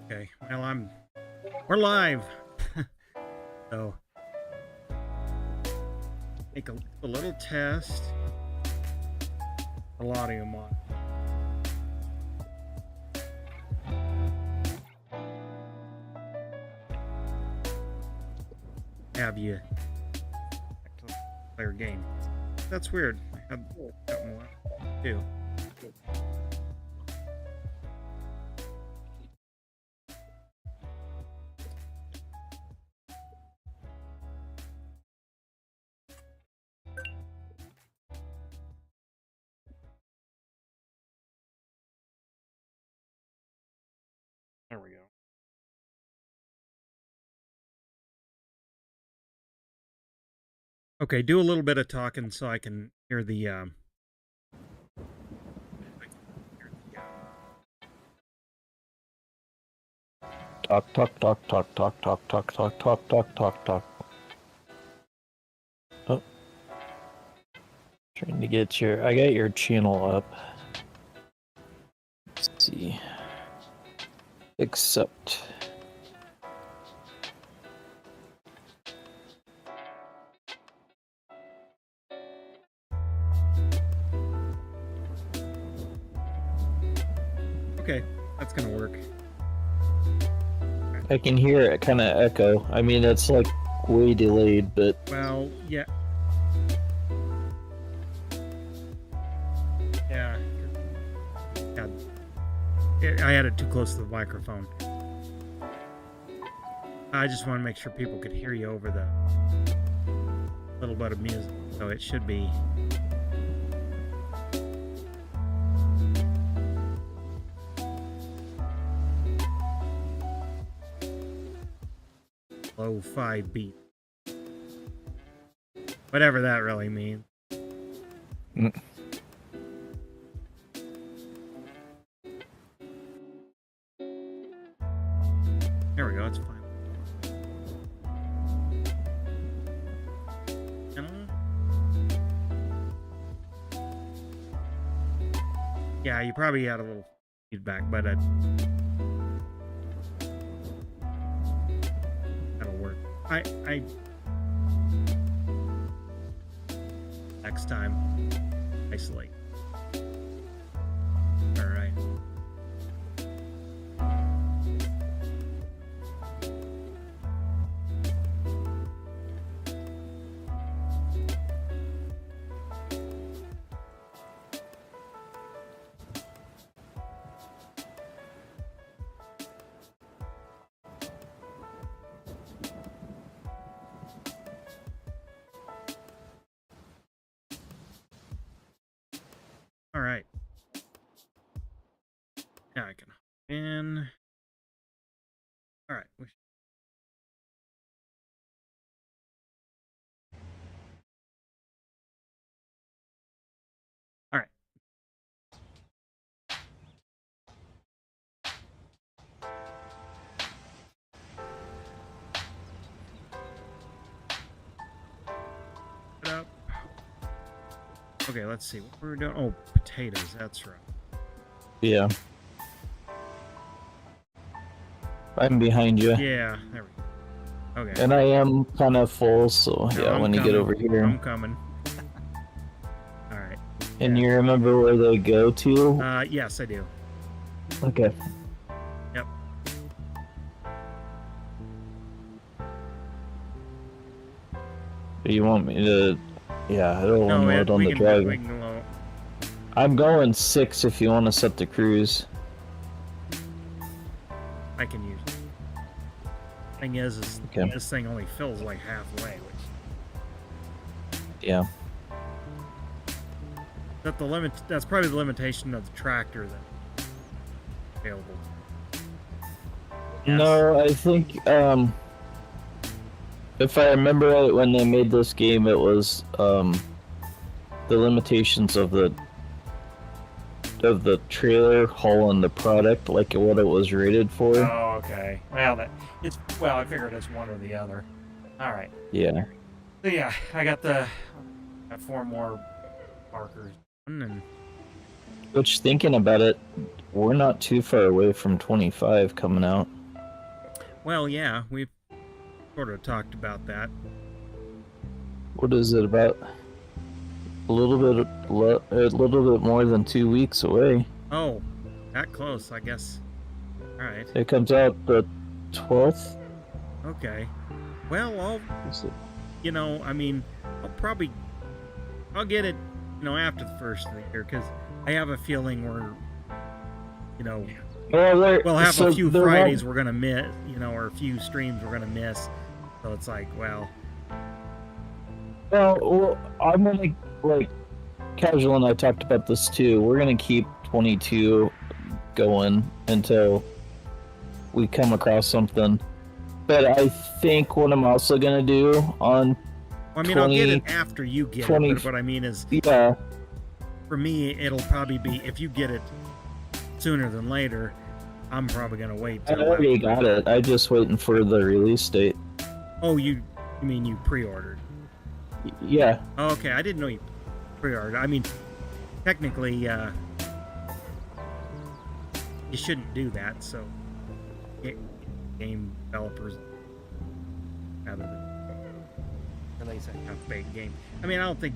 Okay, well, we're live. So, make a little test. A audio mod. Have you player game? That's weird. I had something left too. There we go. Okay, do a little bit of talking so I can hear the Talk, talk, talk, talk, talk, talk, talk, talk, talk, talk, talk, talk. Oh. Trying to get I got your channel up. Let's see. Accept. Okay, that's gonna work. I can hear it kind of echo. I mean, it's like way delayed, but... Well, yeah. Yeah. I had it too close to the microphone. I just want to make sure people could hear you over the little bit of music, so it should be. Low 5 beat. Whatever that really means. There we go, it's fine. Yeah, you probably had a little feedback, but that'll work. Next time, isolate. All right. All right. Now I can hop in. All right. All right. Put up. Okay, let's see what we're doing. Oh, potatoes. That's right. Yeah. I'm behind you. Yeah, there we go. Okay. And I am kind of full, so No, yeah, when you get over here. I'm coming. All right. And you remember where they go to? Yes, I do. Okay. Yep. You want me to... Yeah, it'll unload on the driver. I'm going 6 if you want to set the cruise. I can use it. Thing is okay. This thing only fills like halfway, which... Yeah. That's probably the limitation of the tractor that's available. Yes. No, I think, if I remember right, when they made this game, it was, the limitations of the trailer hauling the product, like what it was rated for. Oh, okay. Well, I figured it's one or the other. All right. Yeah. So yeah, I got 4 more markers. And Which, thinking about it, we're not too far away from 25 coming out. Well, yeah, we've sort of talked about that. What is it about? A little bit more than 2 weeks away. Oh, that close, I guess. All right. It comes out the 12th. Okay. Well, you know, I mean, I'll get it, you know, after the first of the year, because I have a feeling you know, we'll have a few Fridays we're gonna miss, you know, or a few streams we're gonna miss. So it's like, well, I'm gonna, like, Casual and I talked about this too. We're gonna keep 22 going until we come across something. But I think what I'm also gonna do on I mean, I'll get it after you get it, but what I mean is, yeah, for me, it'll probably be, if you get it sooner than later, I'm probably gonna wait. I already got it. I'm just waiting for the release date. Oh, you mean you pre-ordered? Yeah. Oh, okay, I didn't know you pre-ordered. I mean, technically, you shouldn't do that. So, game developers rather than release a half-baked game. I mean, I don't think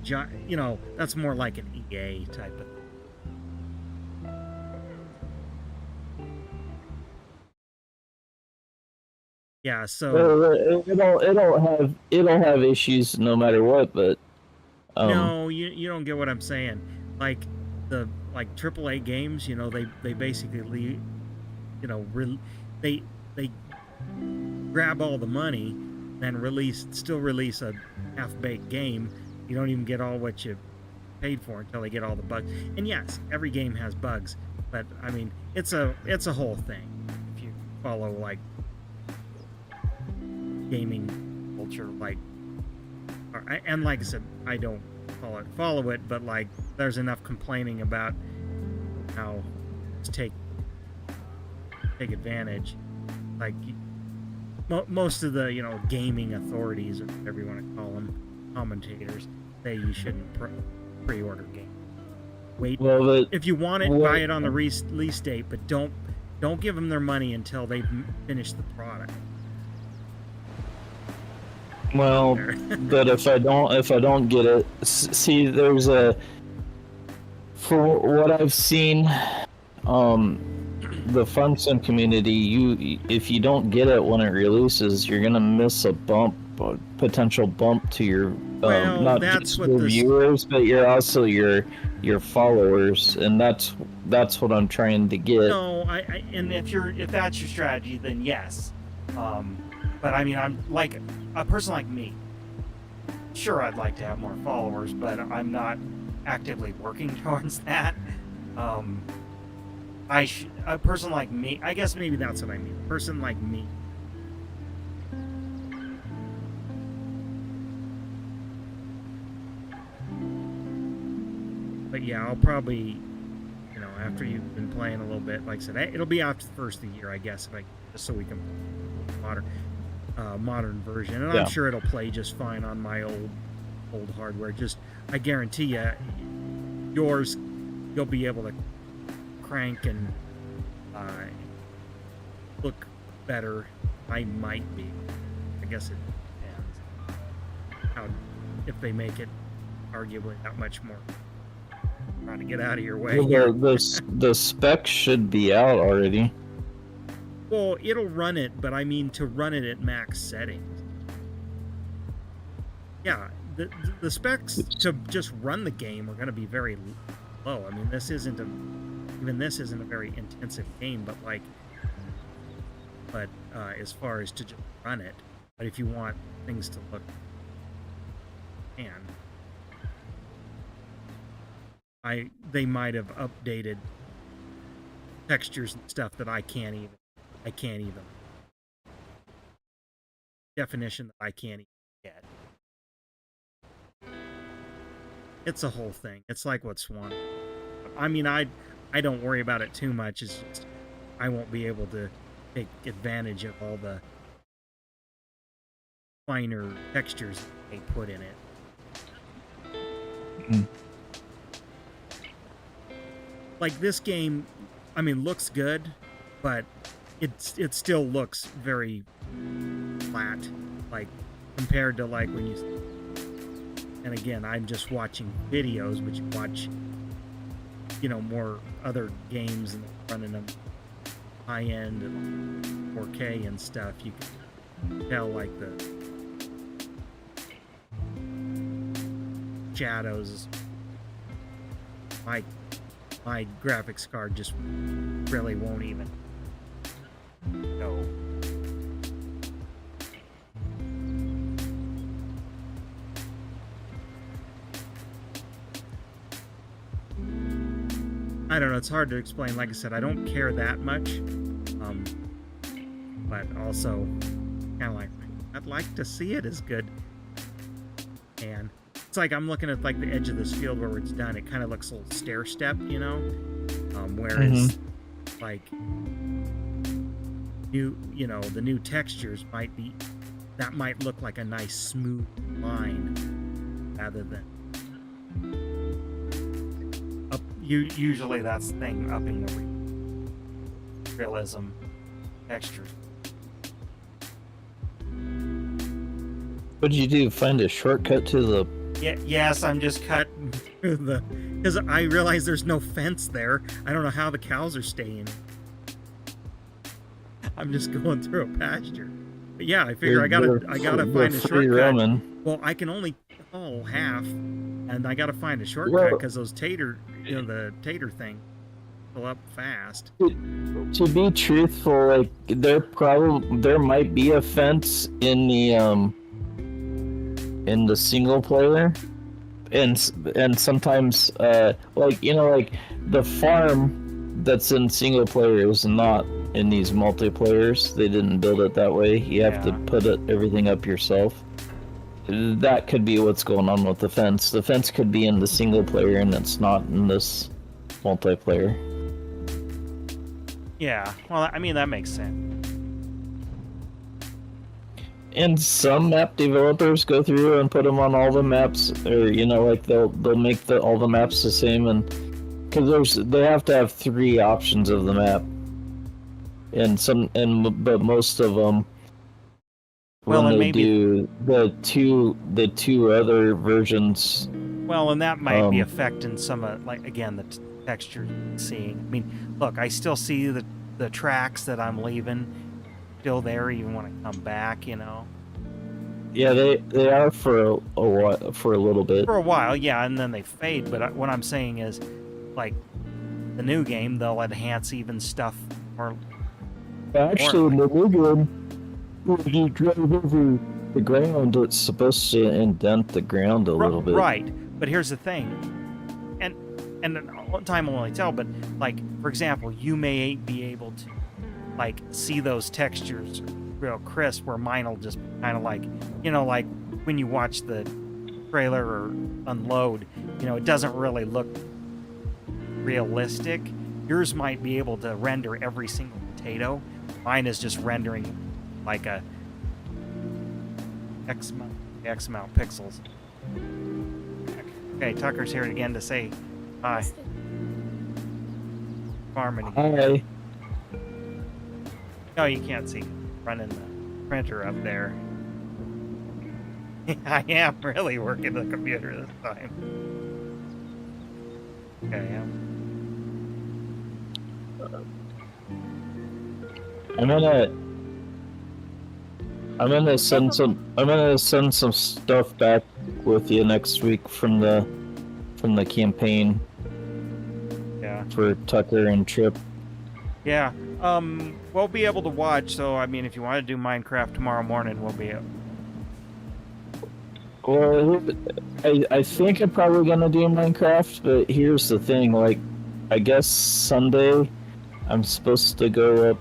you know, that's more like an EA type of. Yeah, so it'll have issues no matter what, but no, you don't get what I'm saying. Like the AAA games, you know, they basically you know, they grab all the money, then still release a half-baked game. You don't even get all what you paid for until they get all the bugs. And yes, every game has bugs, but I mean, it's a whole thing. If you follow like gaming culture, like, and like I said, I don't follow it, but like, there's enough complaining about how to take advantage. Like, most of the, you know, gaming authorities, or whatever you want to call them, commentators, say you shouldn't pre-order games. Wait, if you want it, buy it on the release date, but don't give them their money until they've finished the product. Well, but if I don't get it, see, there's for what I've seen, the Fun Sim community, if you don't get it when it releases, you're gonna miss a potential bump to your not just your viewers, but you're also your followers, and that's what I'm trying to get. No, and if that's your strategy, then yes. But I mean, I'm like a person like me. Sure, I'd like to have more followers, but I'm not actively working towards that. A person like me, I guess maybe that's what I mean. A person like me. But yeah, I'll probably, you know, after you've been playing a little bit, like I said, it'll be after the first of the year, I guess, just so we can modern version, and I'm sure it'll play just fine on my old hardware. Just, I guarantee you, yours, you'll be able to crank and look better. I might be. I guess it depends if they make it arguably that much more. Trying to get out of your way. Well, the specs should be out already. Well, it'll run it, but I mean to run it at max settings. Yeah, the specs to just run the game are going to be very low. I mean, this isn't a very intensive game, but as far as to just run it, but if you want things to look, they might have updated textures and stuff that I can't even definition that I can't even get. It's a whole thing. It's like what Swan. I mean, I don't worry about it too much. It's just I won't be able to take advantage of all the finer textures they put in it. Mm. Like this game, I mean, looks good, but it still looks very flat, like compared to like when you. And again, I'm just watching videos, but you watch, more other games and running them high end and 4K and stuff. You can tell like the shadows. My graphics card just really won't even go. I don't know, it's hard to explain. Like I said, I don't care that much. But also kind of like, I'd like to see it as good. And it's like I'm looking at like the edge of this field where it's done. It kind of looks a little stair step, whereas like the new textures might look like a nice smooth line rather than up. Usually that's the thing, upping the realism textures. What did you do? Find a shortcut to the... Yes, I'm just cutting through because I realize there's no fence there. I don't know how the cows are staying. I'm just going through a pasture. But yeah, I figure I gotta find a shortcut. Roaming. Well, I can only haul half, and I gotta find a shortcut because those the tater thing fill up fast. To be truthful, like there might be a fence in the single player, and sometimes like the farm that's in single player is not in these multiplayers. They didn't build it that way. You have to put everything up yourself. That could be what's going on with the fence. The fence could be in the single player and it's not in this multiplayer. Yeah, well, I mean, that makes sense. And some map developers go through and put them on all the maps, or like they'll make all the maps the same, and because they have to have 3 options of the map, but most of them, well, when and they maybe do the two other versions. Well, and that might be affecting some of, like, again, the texture you're seeing. I mean, look, I still see the tracks that I'm leaving still there even when I come back, Yeah, they are for a while, for a little bit. For a while, yeah, and then they fade. But what I'm saying is, like, the new game, they'll enhance even stuff more. Actually, in the new game, when you drive over the ground, it's supposed to indent the ground a little bit. Right, but here's the thing, and time will only tell. But like, for example, you may be able to like see those textures real crisp, where mine will just kind of like, like when you watch the trailer or unload, it doesn't really look realistic. Yours might be able to render every single potato. Mine is just rendering like a X amount pixels. Okay, Tucker's here again to say hi. Farming again. Hi. No, you can't see running the printer up there. I am really working the computer this time. Okay, I'm gonna send some stuff back with you next week from the campaign. Yeah. For Tucker and Trip. Yeah. We'll be able to watch. So I mean, if you want to do Minecraft tomorrow morning, we'll be able. Well, I think I'm probably gonna do Minecraft, but here's the thing. Like, I guess Sunday, I'm supposed to go up.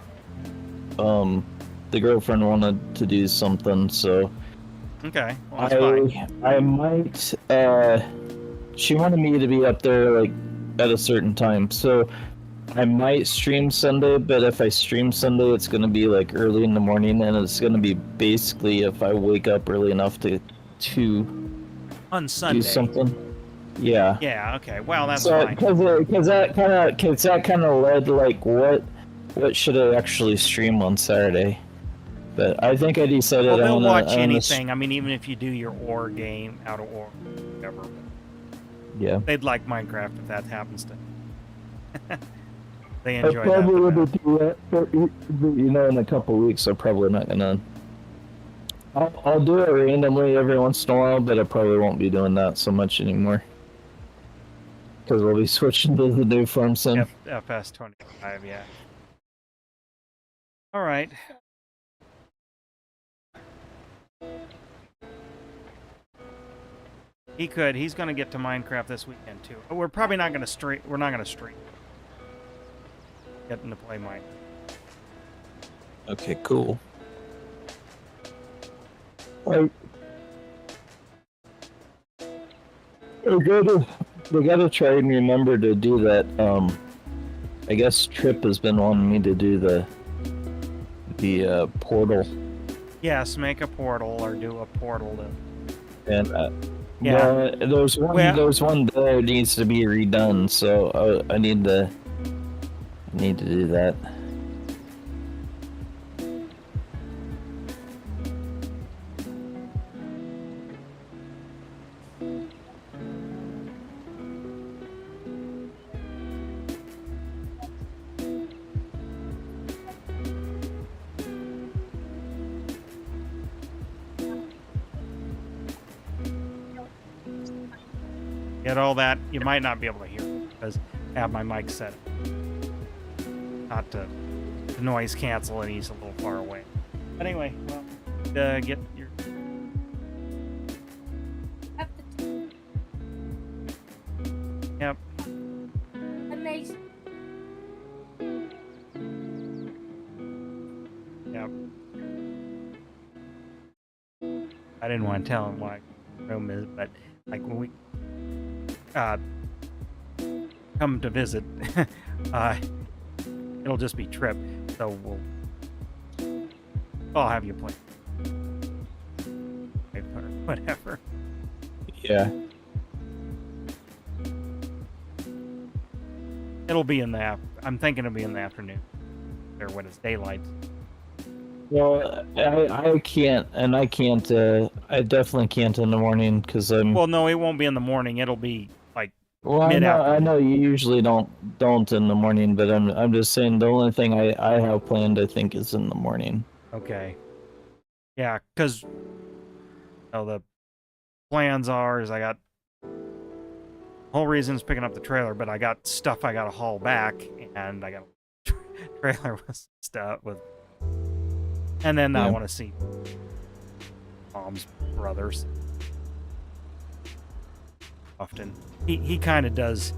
The girlfriend wanted to do something, so. Okay. Well, that's fine. I might. She wanted me to be up there like at a certain time, so I might stream Sunday. But if I stream Sunday, it's gonna be like early in the morning, and it's gonna be basically if I wake up early enough to on Sunday do something. Yeah. Yeah. Okay. Well, that's fine. Because that kind of led like what should I actually stream on Saturday? But I think I decided well, they'll watch on anything. I mean, even if you do your ore game out of ore, whatever. Yeah. They'd like Minecraft if that happens to. They enjoy that. I probably would do that, but in a couple of weeks, I'm probably not gonna. I'll do it randomly every once in a while, but I probably won't be doing that so much anymore. Because we'll be switching to the new farm soon. FS 25, yeah. All right. He could. He's going to get to Minecraft this weekend too. But we're probably not going to stream. We're not going to stream. Getting to play Minecraft. Okay, cool. We gotta try and remember to do that. I guess Trip has been wanting me to do the portal. Yes, make a portal or do a portal to. And yeah, there's one there needs to be redone, so I need to do that. Get all that. You might not be able to hear because I have my mic set not to noise cancel, and he's a little far away. But anyway, well, get your. Yep. Amazing. Yep. I didn't want to tell him what room is, but like when we come to visit, it'll just be Trip, so I'll have you play or whatever. Yeah. It'll be in the I'm thinking it'll be in the afternoon, or when it's daylight. Well, I can't, and I can't. I definitely can't in the morning because I'm. Well, no, it won't be in the morning. It'll be like Well, I know you usually don't in the morning, but I'm just saying the only thing I have planned I think is in the morning. Okay. Yeah, because the plans is I got whole reason's picking up the trailer, but I got stuff I got to haul back, and I got a trailer with stuff with, and then I want to see Mom's brothers. Often he kind of does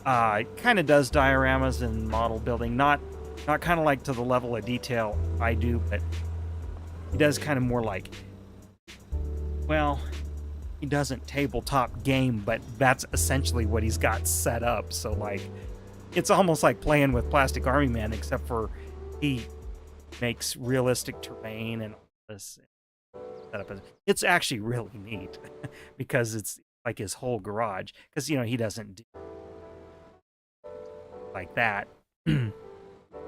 dioramas and model building, not kind of like to the level of detail I do, but he does kind of more like, well, he doesn't tabletop game, but that's essentially what he's got set up. So like it's almost like playing with Plastic Army Man, except for he makes realistic terrain and all this setup. It's actually really neat because it's like his whole garage, because he doesn't do like that.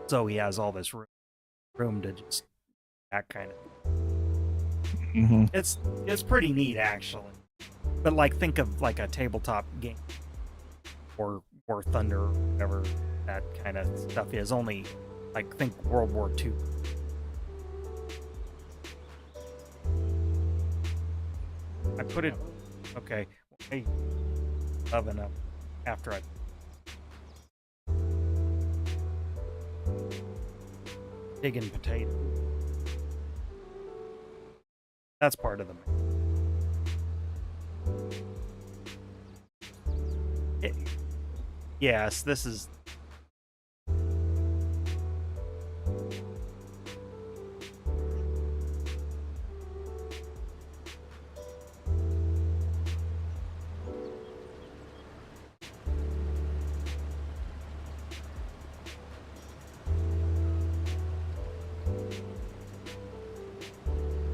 So he has all this room to just that kind of. Mm-hmm. It's pretty neat actually, but like think of like a tabletop game or War Thunder or whatever that kind of stuff is. Only like think World War II. I put it okay. Hey, oven up after I. Digging potato. That's part of the. Yes, this is.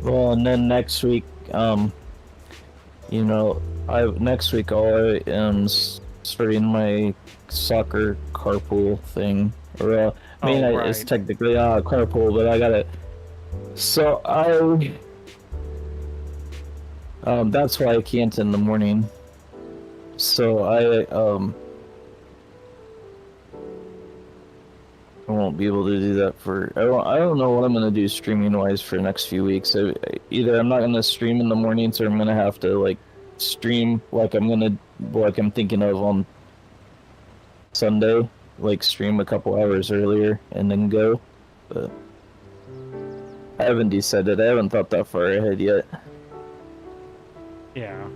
Well, and then next week, next week I am starting my soccer carpool thing, Or, I mean, Oh, it's right. technically carpool, but I gotta. So that's why I can't in the morning. So I won't be able to do that for. I don't know what I'm gonna do streaming wise for the next few weeks. Either I'm not gonna stream in the mornings, or I'm gonna have to like stream like I'm thinking of on Sunday, like stream a couple hours earlier and then go. But I haven't decided. I haven't thought that far ahead yet. Yeah.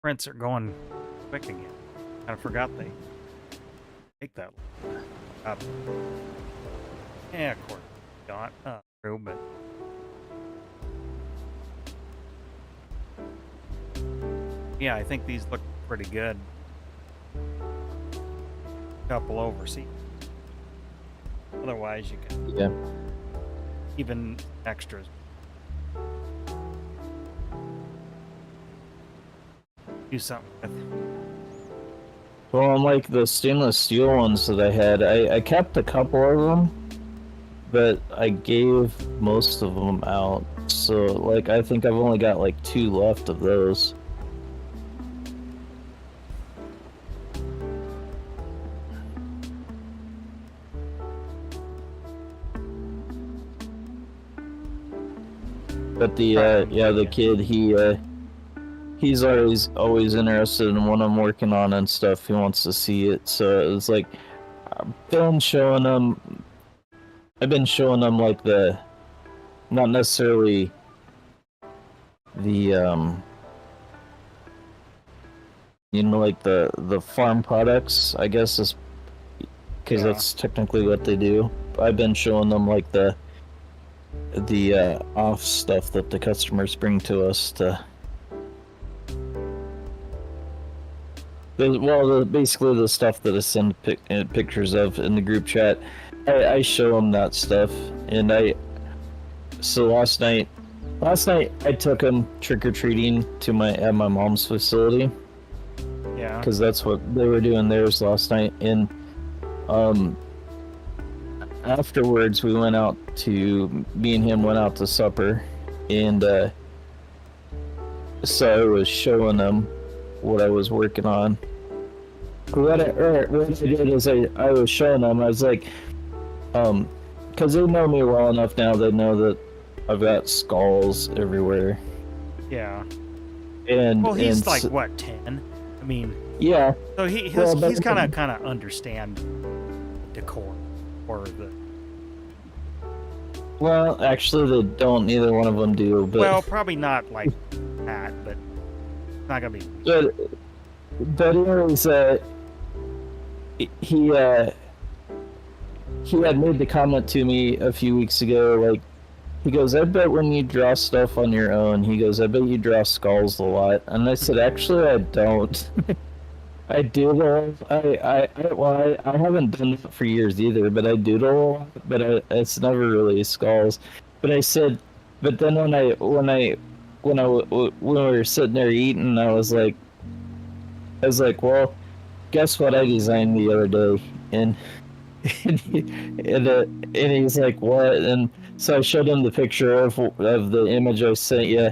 Prints are going quick again. Kind of forgot they take that up. Yeah, of course. Not true, but yeah, I think these look pretty good. Couple over, see. Otherwise, you can even extras. Do something with. Well, unlike the stainless steel ones that I had, I kept a couple of them, but I gave most of them out. So, like, I think I've only got like 2 left of those. But the kid, he's always interested in what I'm working on and stuff. He wants to see it. So it's like I've been showing him like not necessarily the like the farm products, I guess, is because that's technically what they do. I've been showing them like the off stuff that the customers bring to us to. Basically the stuff that I send pictures of in the group chat. I show them that stuff, and so last night I took them trick-or-treating to my mom's facility. Yeah. Because that's what they were doing theirs last night, and afterwards me and him went out to supper, and so I was showing them what I was working on. What I did is I was showing them, I was like, because they know me well enough now, they know that I've got skulls everywhere. Yeah. And he's like what, 10? I mean, yeah. So he's kind of understand decor or the. Well, actually, they don't. Neither one of them do. But well, probably not like that, but it's not gonna be. But anyways, he had made the comment to me a few weeks ago, like, he goes, I bet when you draw stuff on your own, he goes, I bet you draw skulls a lot. And I said, actually, I don't. I doodle. I haven't done that for years either, but I doodle a lot, but it's never really skulls. But I said, but then when we were sitting there eating, I was like, well, guess what I designed the other day? And he's like, what? And so I showed him the picture of the image I sent you,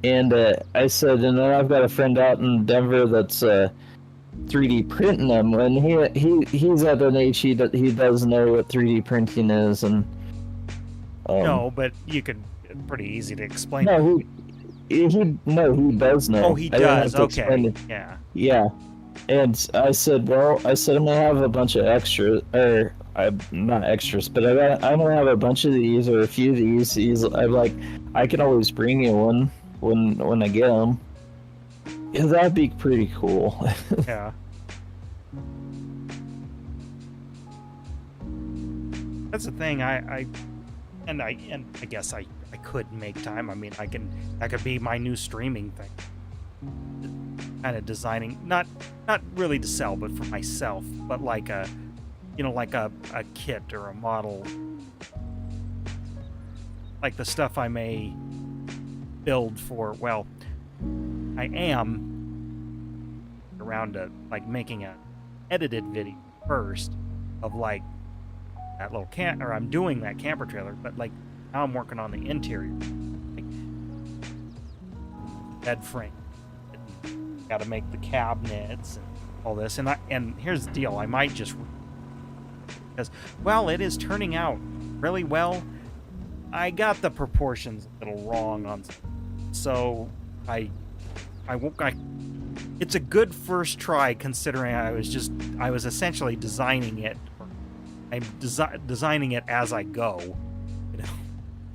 and I said, and then I've got a friend out in Denver that's 3D printing them, and he's at an age he does know what 3D printing is, and no, but you could pretty easy to explain. No, he does know. Oh, he does. Okay, yeah. And I said, I'm gonna have a bunch of extras, or not extras, but I'm gonna have a bunch of these or a few of these. I'm like, I can always bring you one when I get them. Yeah, that'd be pretty cool. Yeah. That's the thing. I guess I could make time. I mean, that could be my new streaming thing. Kind of designing, not really to sell, but for myself, but like a kit or a model like the stuff I may build for, well, I am around to like making a edited video first of like that little or I'm doing that camper trailer, but like now I'm working on the interior, like bed frame. Got to make the cabinets and all this, and here's the deal: I might just, because well, it is turning out really well. I got the proportions a little wrong on, so I it's a good first try considering I was essentially designing it. I'm designing it as I go, you know,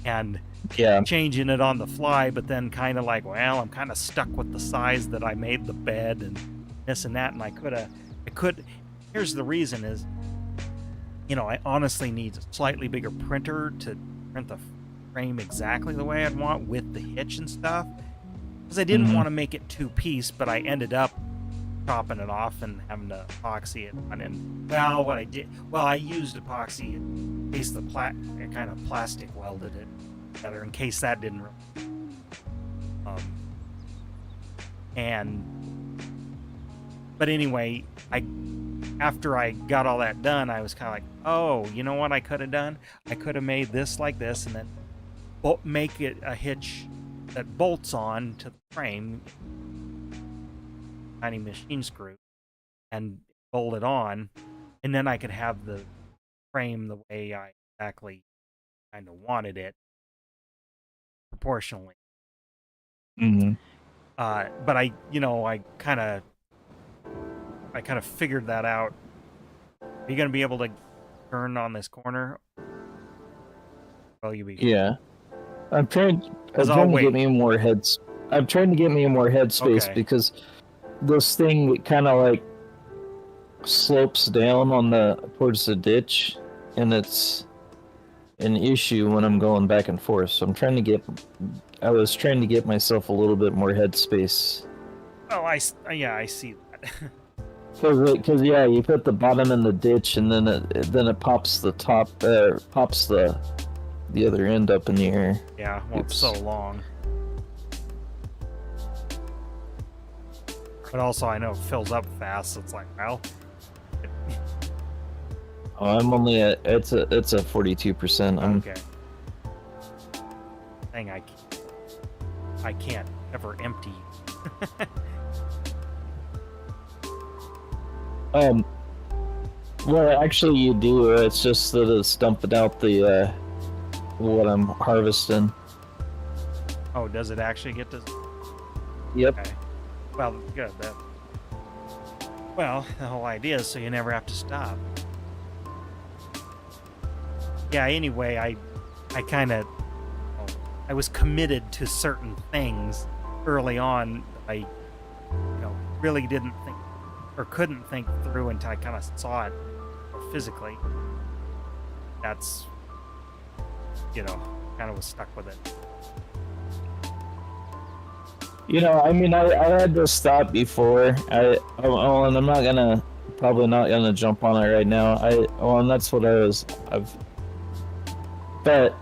and changing it on the fly, but then kind of like, well, I'm kind of stuck with the size that I made the bed and this and that, and I could. Here's the reason is, you know, I honestly need a slightly bigger printer to print the frame exactly the way I'd want with the hitch and stuff, because I didn't want to make it two-piece, but I ended up chopping it off and having to epoxy it on. And well, what I did, I used epoxy in case the kind of plastic welded it together in case that didn't but anyway, after I got all that done, I was kind of like, oh, you know what I could have done? I could have made this like this and then make it a hitch that bolts on to the frame, tiny machine screw, and bolt it on, and then I could have the frame the way I exactly kind of wanted it proportionally. But I kind of figured that out. Are you going to be able to turn on this corner? Well, you be. Yeah. I'm trying to get me more headspace because this thing kind of like slopes down towards the ditch, and it's an issue when I'm going back and forth. So I was trying to get myself a little bit more headspace. Oh, I see that. Because you put the bottom in the ditch, and then it pops the top, pops the other end up in the air. Yeah, well, it's so long. But also, I know it fills up fast. So it's like, well. I'm only at it's a 42%. Okay. Dang, I can't ever empty. Well, actually, you do. It's just that it's dumping out the what I'm harvesting. Oh, does it actually get to? Yep. Okay. Well, good. Well, the whole idea is so you never have to stop. Yeah. Anyway, I was committed to certain things early on. I, really didn't think or couldn't think through until I kind of saw it physically. That's, kind of was stuck with it. I mean, I had this thought before. And I'm probably not gonna jump on it right now. And that's what but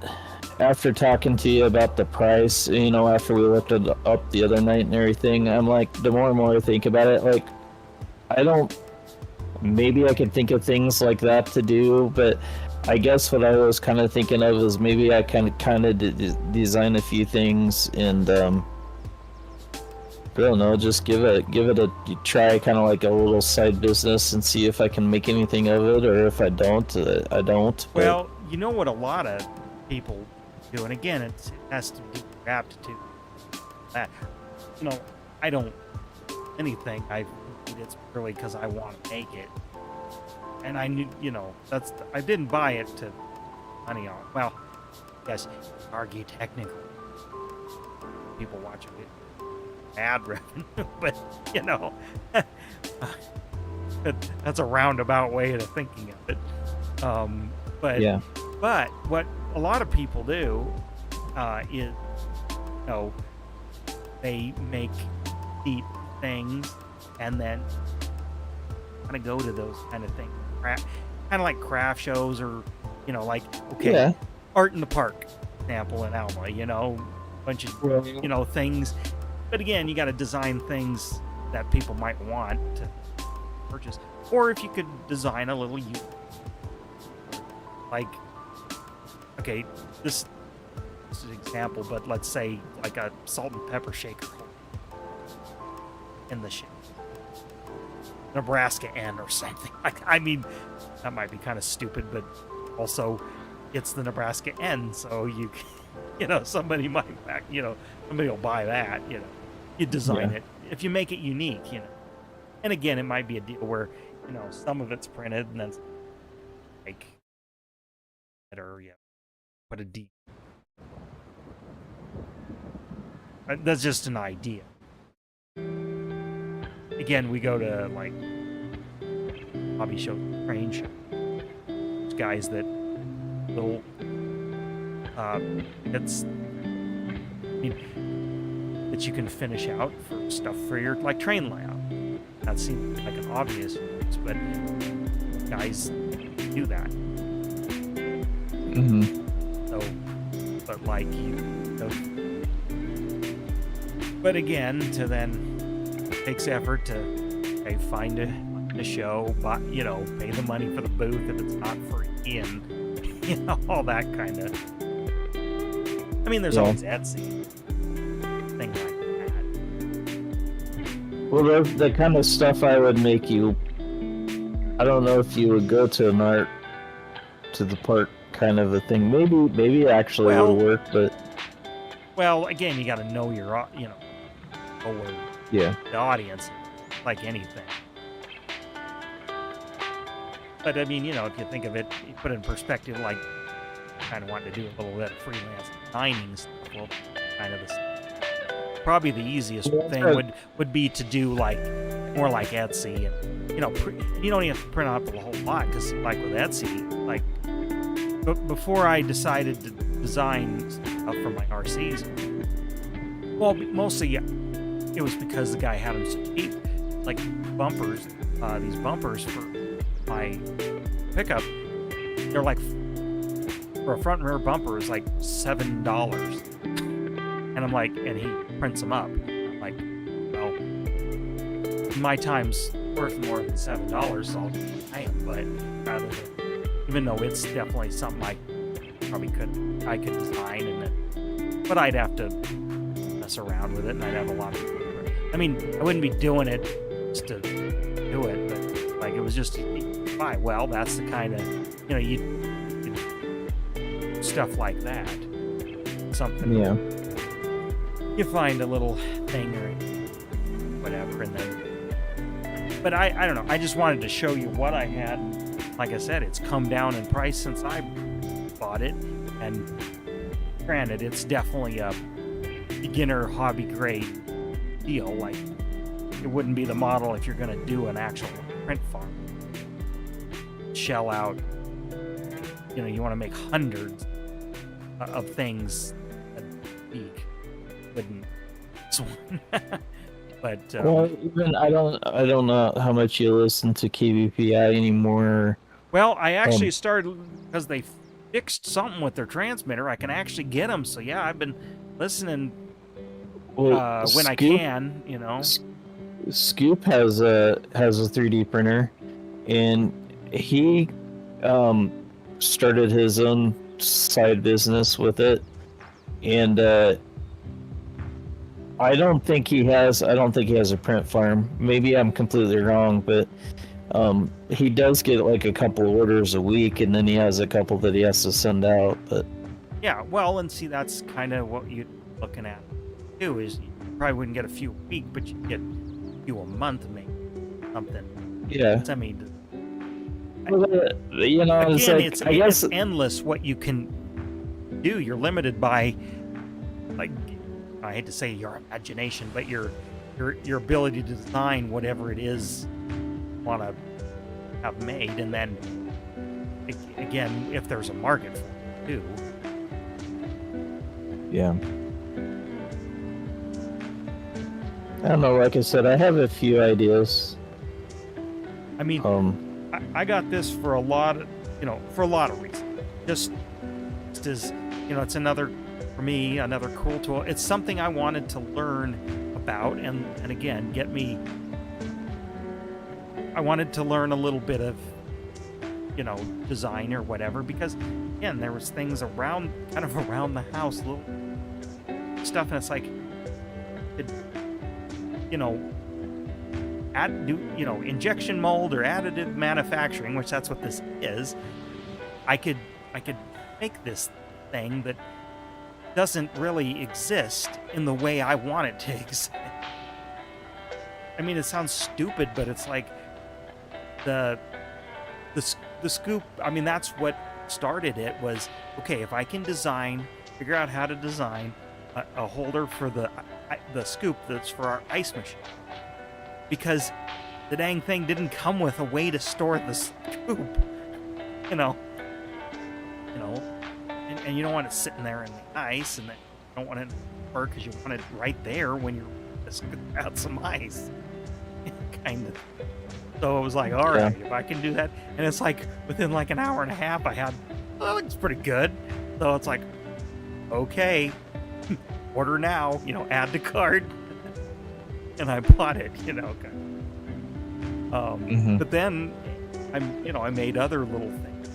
after talking to you about the price, after we looked it up the other night and everything, I'm like, the more and more I think about it, like, maybe I could think of things like that to do, but I guess what I was kind of thinking of is maybe I can kind of design a few things and, I don't know, just give it a try, kind of like a little side business, and see if I can make anything of it, or if I don't, I don't. But... Well, you know what a lot of people do, and again, it has to do with aptitude. That, I don't anything. It's purely because I want to make it, and I knew, I didn't buy it to money on. Well, yes, argue technically, people watching it. Ad revenue, but that's a roundabout way of thinking of it. But what a lot of people do is, they make neat things and then kind of go to those kind of things, kind of like craft shows, or art in the park. example in Alma, you know, a bunch of, you know, things. But again, you got to design things that people might want to purchase. Or if you could design a little, like, okay, this is an example, but let's say like a salt and pepper shaker in the shape. Nebraska N or something. I mean, that might be kind of stupid, but also it's the Nebraska N, so you know, somebody might, you know, somebody will buy that, you know. You design it. If you make it unique, you know. And again, it might be a deal where, you know, some of it's printed and then like, or put a D. That's just an idea. Again, we go to like hobby show, train show. There's guys that little it's, I mean, that you can finish out for stuff for your like train layout. That seems like an obvious, but guys do that. So, but like you know, but again, to then takes effort to find a show, but you know, pay the money for the booth if it's not free, and you know, all that kind of. I mean, there's always Etsy, thing like that. Well, the kind of stuff I would make you. I don't know if you would go to an art to the park kind of a thing. Maybe it actually would work, but. Well, again, you got to know your, you know, the audience, like anything. But I mean, you know, if you think of it, you put it in perspective, like kind of wanting to do a little bit of freelance designing stuff. Well, kind of probably the easiest thing would be to do like more like Etsy, and you know, you don't even have to print out the whole lot, because like with Etsy, like before I decided to design stuff for my RCs, well, mostly it was because the guy had them so cheap, like bumpers, these bumpers for my pickup, they're like, for a front and rear bumper is like $7, and I'm like, and he prints them up. I'm like, well, my time's worth more than $7, so I'll pay him. But rather than, even though it's definitely something I probably I could design, and then, but I'd have to mess around with it, and I'd have a lot of. I mean, I wouldn't be doing it just to do it, but like it was just fine. Well, that's the kind of, you know, you stuff like that. Something. Yeah. You find a little thing or whatever, and then. But I don't know. I just wanted to show you what I had. Like I said, it's come down in price since I bought it, and granted, it's definitely a beginner hobby grade deal. Like, it wouldn't be the model if you're going to do an actual print farm. Shell out, you know, you want to make hundreds of things a week. Wouldn't. But well, even I don't know how much you listen to KBPI anymore. Well, I actually started because they fixed something with their transmitter. I can actually get them, so yeah, I've been listening when I can, you know. Scoop has a 3D printer, and he started his own side business with it, and I don't think he has a print farm. Maybe I'm completely wrong, but he does get like a couple orders a week, and then he has a couple that he has to send out. But yeah, well, and see, that's kind of what you're looking at too. Is you probably wouldn't get a few a week, but you get a few a month, maybe something. Yeah. I mean, you know, again, it's like, I guess it's endless what you can do. You're limited by, like, I hate to say your imagination, but your ability to design whatever it is you want to have made, and then again, if there's a market for it too. Yeah. I don't know. Like I said, I have a few ideas. I mean, I got this for a lot of, you know, for a lot of reasons. Just as it's another, for me, another cool tool. It's something I wanted to learn about, and again, I wanted to learn a little bit of, design or whatever, because again, there was things around the house, little stuff, and it's like, injection mold or additive manufacturing, which that's what this is. I could make this thing that doesn't really exist in the way I want it to exist. I mean, it sounds stupid, but it's like the scoop. I mean, that's what started it. Was okay, if I can figure out how to design a holder for the scoop that's for our ice machine, because the dang thing didn't come with a way to store the scoop, and you don't want it sitting there in the ice, and then you don't want it to work because you want it right there when you're just out some ice, kind of. So it was like, all right, if I can do that, and it's like within like an hour and a half, I had, it's pretty good. So it's like, okay, order now, add to cart, and I bought it, But then I made other little things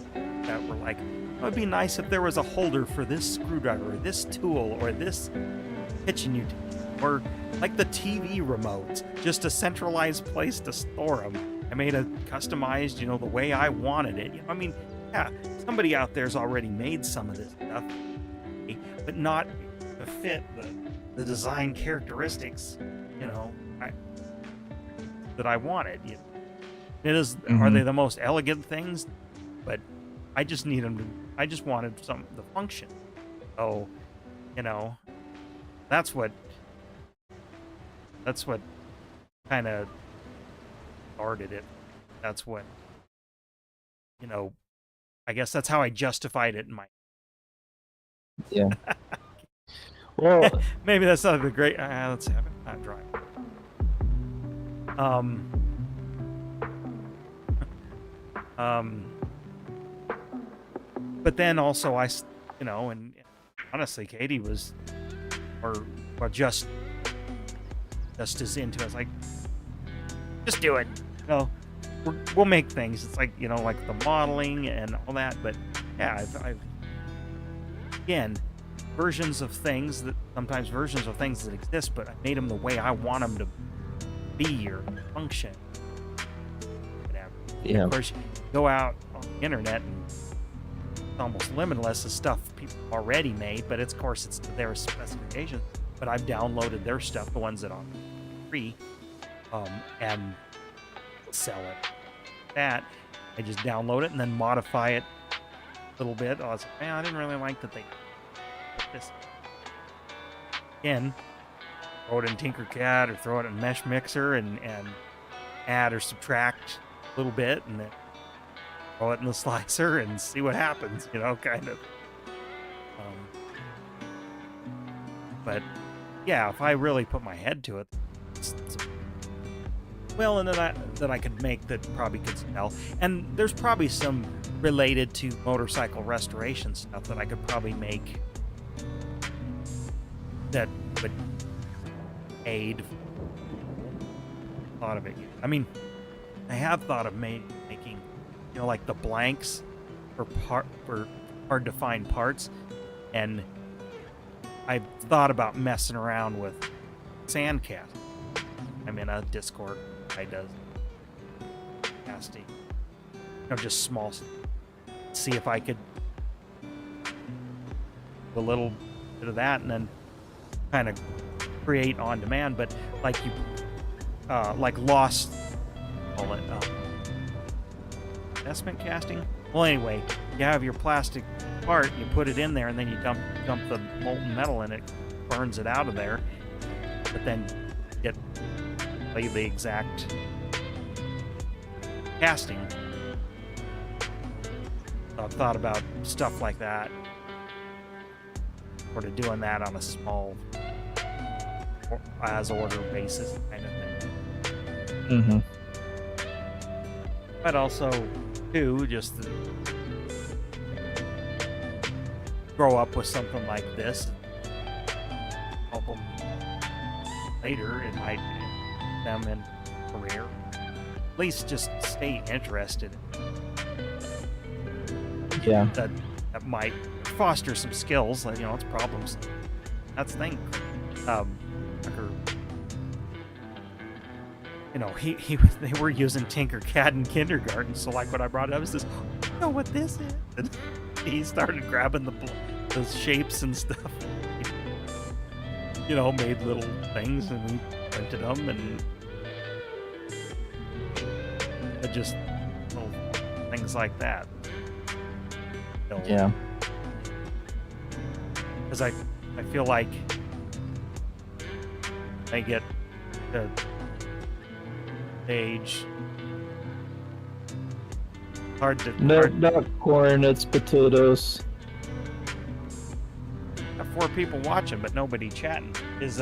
that were like, it would be nice if there was a holder for this screwdriver, or this tool, or this kitchen utensil, or like the TV remotes, just a centralized place to store them. I made a customized, the way I wanted it. I mean, yeah, somebody out there's already made some of this stuff, but not to fit the design characteristics, that I wanted. It is. Are they the most elegant things? But I just need them to. I just wanted the function. So, that's what kind of started it. That's what, I guess that's how I justified it in my. Yeah. Well, maybe that's not the great. Let's see. I'm driving. But then also and honestly, Katie was, or just as into it. I was like, just do it. We'll make things. It's like, like the modeling and all that. But yeah, I've again, sometimes versions of things that exist, but I made them the way I want them to be or function. Whatever. Yeah. Of course, you go out on the internet and it's almost limitless of stuff people already made, but of course it's to their specifications. But I've downloaded their stuff, the ones that are free, and sell it. That I just download it and then modify it a little bit. I was like, man, I didn't really like that they put this in. Throw it in Tinkercad or throw it in Mesh Mixer and add or subtract a little bit, and then throw it in the slicer and see what happens, kind of. But yeah, if I really put my head to it, and then that I could make that probably could sell. And there's probably some related to motorcycle restoration stuff that I could probably make that would aid. Thought of it. I mean, I have thought of making, like the blanks for hard to find parts, and I've thought about messing around with sandcast. I'm in a Discord guy does casting, just small stuff. See if I could do a little bit of that and then kind of create on demand. But like like lost, call it investment casting. Well, anyway, you have your plastic part, you put it in there, and then you dump the molten metal in it, burns it out of there, but then get the exact casting. So I've thought about stuff like that, sort of doing that on a small as order basis kind of thing. But also too, just grow up with something like this, help them later. It might them in career. At least just stay interested. Yeah. That might foster some skills. Like, it's problems. That's the thing. They were using Tinkercad in kindergarten, so like when I brought it up, I says, "You know what this is?" And he started grabbing the shapes and stuff. Made little things and we printed them and just little things like that. Yeah. Because I feel like they get the age. Hard to. Not corn, it's potatoes. Got 4 people watching, but nobody chatting. Is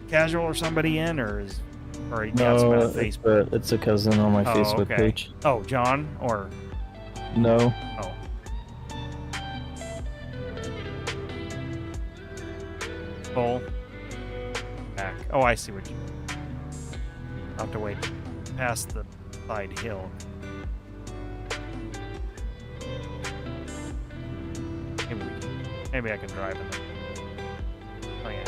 Casual or somebody in, or is or No, Facebook? It's a cousin on my Facebook page. Oh, John or No. oh. Full back. Oh, I see what you. I'll have to wait past the side hill. Maybe I can drive it. Oh yeah.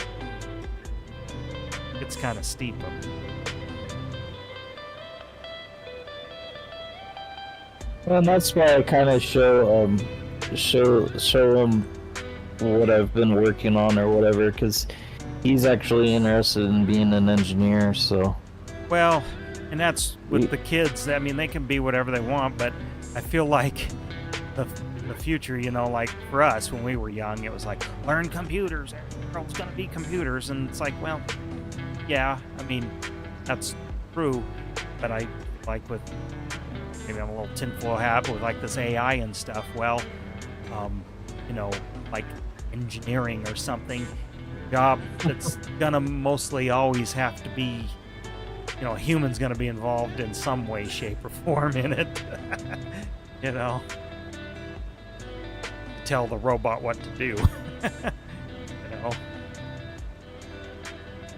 It's kind of steep up. Well, and that's why I kind of show him what I've been working on or whatever, because he's actually interested in being an engineer. So. Well, and that's with the kids. I mean, they can be whatever they want, but I feel like the future, like for us when we were young, it was like learn computers. Every world's gonna be computers, and it's like, well, yeah, I mean, that's true, but I like with maybe I'm a little tinfoil hat with like this AI and stuff. Well, like engineering or something, job that's gonna mostly always have to be, a human's gonna be involved in some way, shape, or form in it. Tell the robot what to do.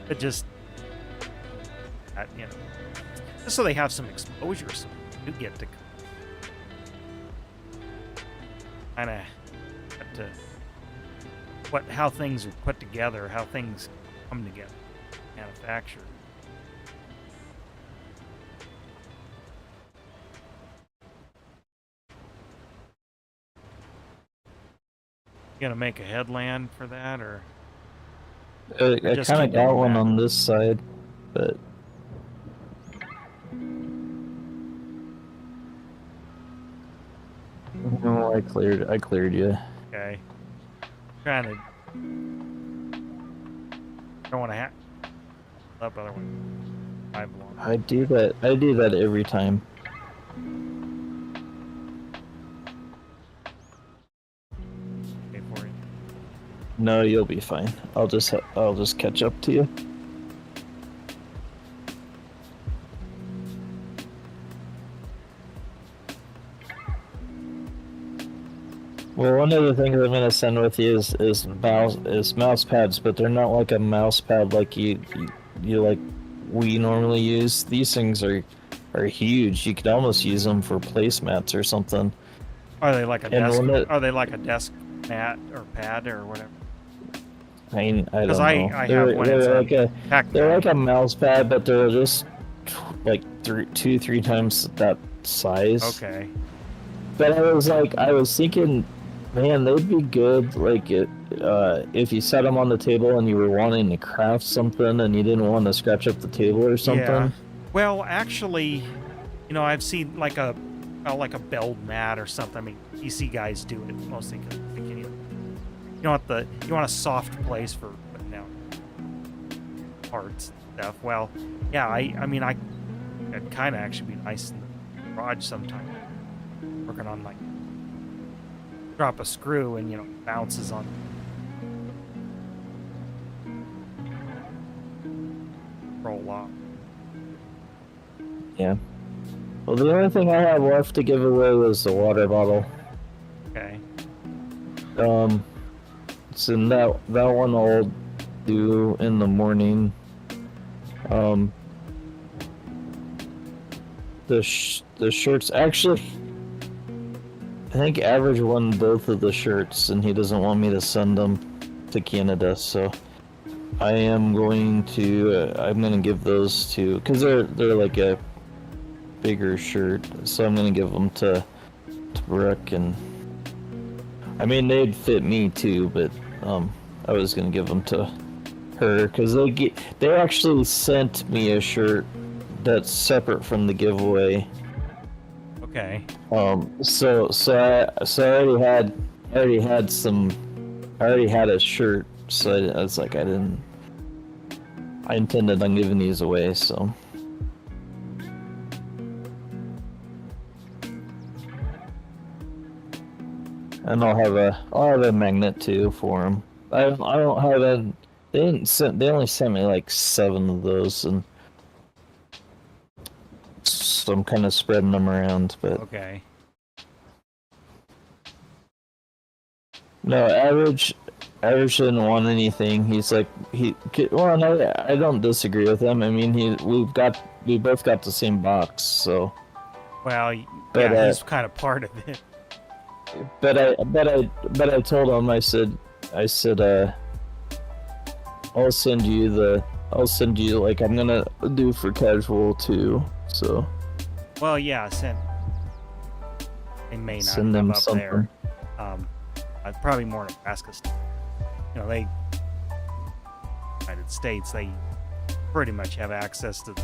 But just so they have some exposure, so you get to kind of how things are put together, how things come together, manufactured. Gonna make a headland for that, or I kind of got one on this side, but no, I cleared you. Okay. Trying to don't want to have up other one. I do that every time. No, you'll be fine. I'll just catch up to you. Well, one of the things I'm gonna send with you is mouse pads, but they're not like a mouse pad like you like we normally use. These things are huge. You could almost use them for placemats or something. Are they like a desk? Are they like a desk mat or pad or whatever? I don't know. Because I have one. They're like a mouse pad, but they're just like 2-3 times that size. Okay. But I was thinking, man, they'd be good. Like if you set them on the table and you were wanting to craft something and you didn't want to scratch up the table or something. Yeah. Well, actually, I've seen like a beld mat or something. I mean, PC guys do it mostly. You want a soft place for putting down parts and stuff. Well, yeah, I mean, it'd kind of actually be nice in the garage sometime. Working on like drop a screw and bounces on. Roll off. Yeah. Well, the only thing I have left to give away was the water bottle. Okay. So that one I'll do in the morning. The shirts actually. I think Average won both of the shirts, and he doesn't want me to send them to Canada, so I am going to. I'm gonna give those to, cause they're like a bigger shirt, so I'm gonna give them to Brooke, and I mean they'd fit me too, but I was gonna give them to her, cause they actually sent me a shirt that's separate from the giveaway. Okay. So I already had a shirt, so I was like, I intended on giving these away, so. And I'll have a magnet too for them. I don't have a. They only sent me like 7 of those, and so I'm kind of spreading them around, but. Okay. No, Average didn't want anything. He's like, well, no, I don't disagree with him. I mean, we both got the same box, so. Well, yeah, he's kind of part of it. But I told him, I said, I'll send you, like, I'm gonna do for casual too, so. Well, yeah, they may not send come them up something. there. Probably more Nebraska stuff. You know, United States, they pretty much have access to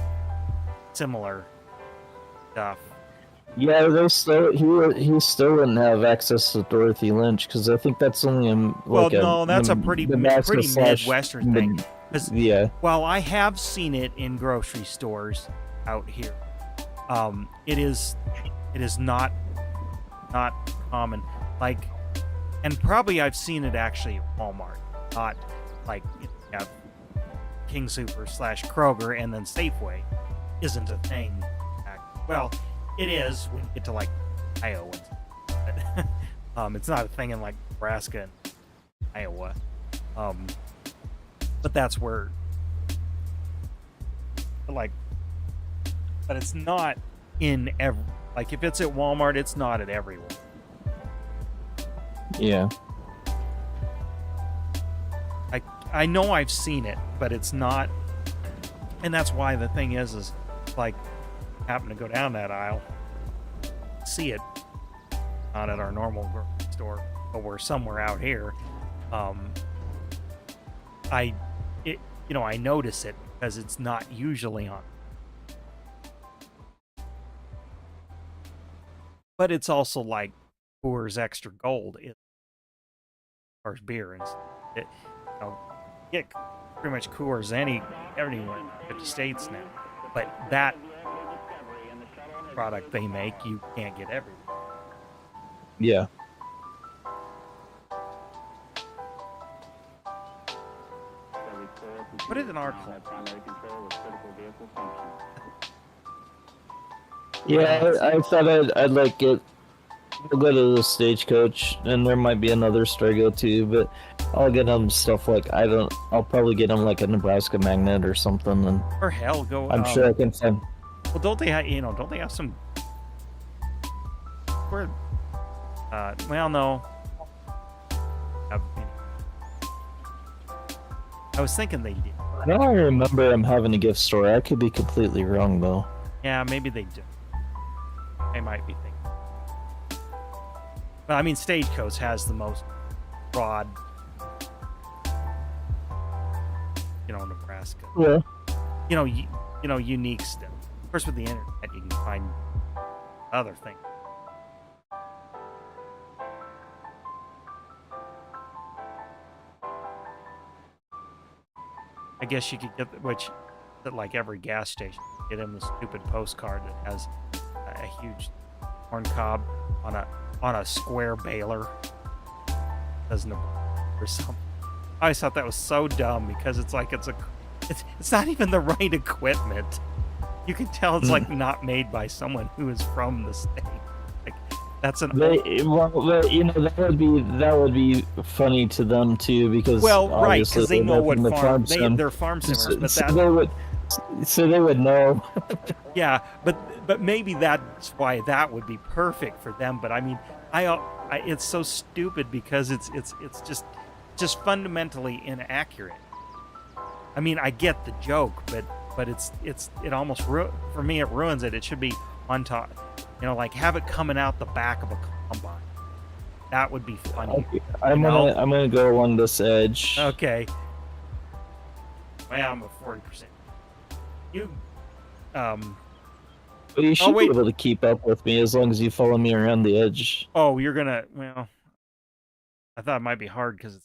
similar stuff. Yeah, he still wouldn't have access to Dorothy Lynch, because I think that's only that's a pretty Midwestern thing. Yeah. While I have seen it in grocery stores out here, it is not common. Like, and probably I've seen it actually at Walmart, not like you have King Super / Kroger, and then Safeway isn't a thing. Well, it is when you get to like Iowa, but it's not a thing in like Nebraska and Iowa. But that's where, like, but it's not in every, like, if it's at Walmart, it's not at everyone. Yeah. I know I've seen it, but it's not, and that's why the thing is like, happen to go down that aisle, see it, not at our normal grocery store, but we're somewhere out here. I notice it because it's not usually on. But it's also like Coors Extra Gold as far as beer, and it, get pretty much Coors everywhere in the 50 states now. But that product they make, you can't get everywhere. Yeah. Put it in our club. Yeah, I thought I'd like it. We'll go to the Stagecoach, and there might be another store go to, but I'll get them stuff like I'll probably get them like a Nebraska magnet or something, and or hell, go. I'm sure I can find. Well, don't they have some? Where? Well, no. I was thinking they did. I don't remember them having a gift store. I could be completely wrong though. Yeah, maybe they do. I might be thinking. But I mean, Stagecoach has the most broad, Nebraska. Yeah. Unique stuff. Of course, with the internet, you can find other things. I guess you could get at like every gas station, get him the stupid postcard that has a huge corn cob on a square baler, doesn't it, or something. I always thought that was so dumb because it's like it's not even the right equipment. You can tell it's like not made by someone who is from the state. Like, That's an Well, that would be funny to them too, because right, obviously because they know what the farm sim. they're farm simmers, but So that they would know. yeah, but maybe that's why that would be perfect for them. But I mean, it's so stupid because it's just fundamentally inaccurate. I mean, I get the joke, but it almost for me it ruins it. It should be on top, like have it coming out the back of a combine. That would be funny. Okay. I'm gonna go along this edge. Okay. Well, I'm at 40%. You But you should be able to keep up with me as long as you follow me around the edge. Oh, you're gonna. Well, I thought it might be hard because it's.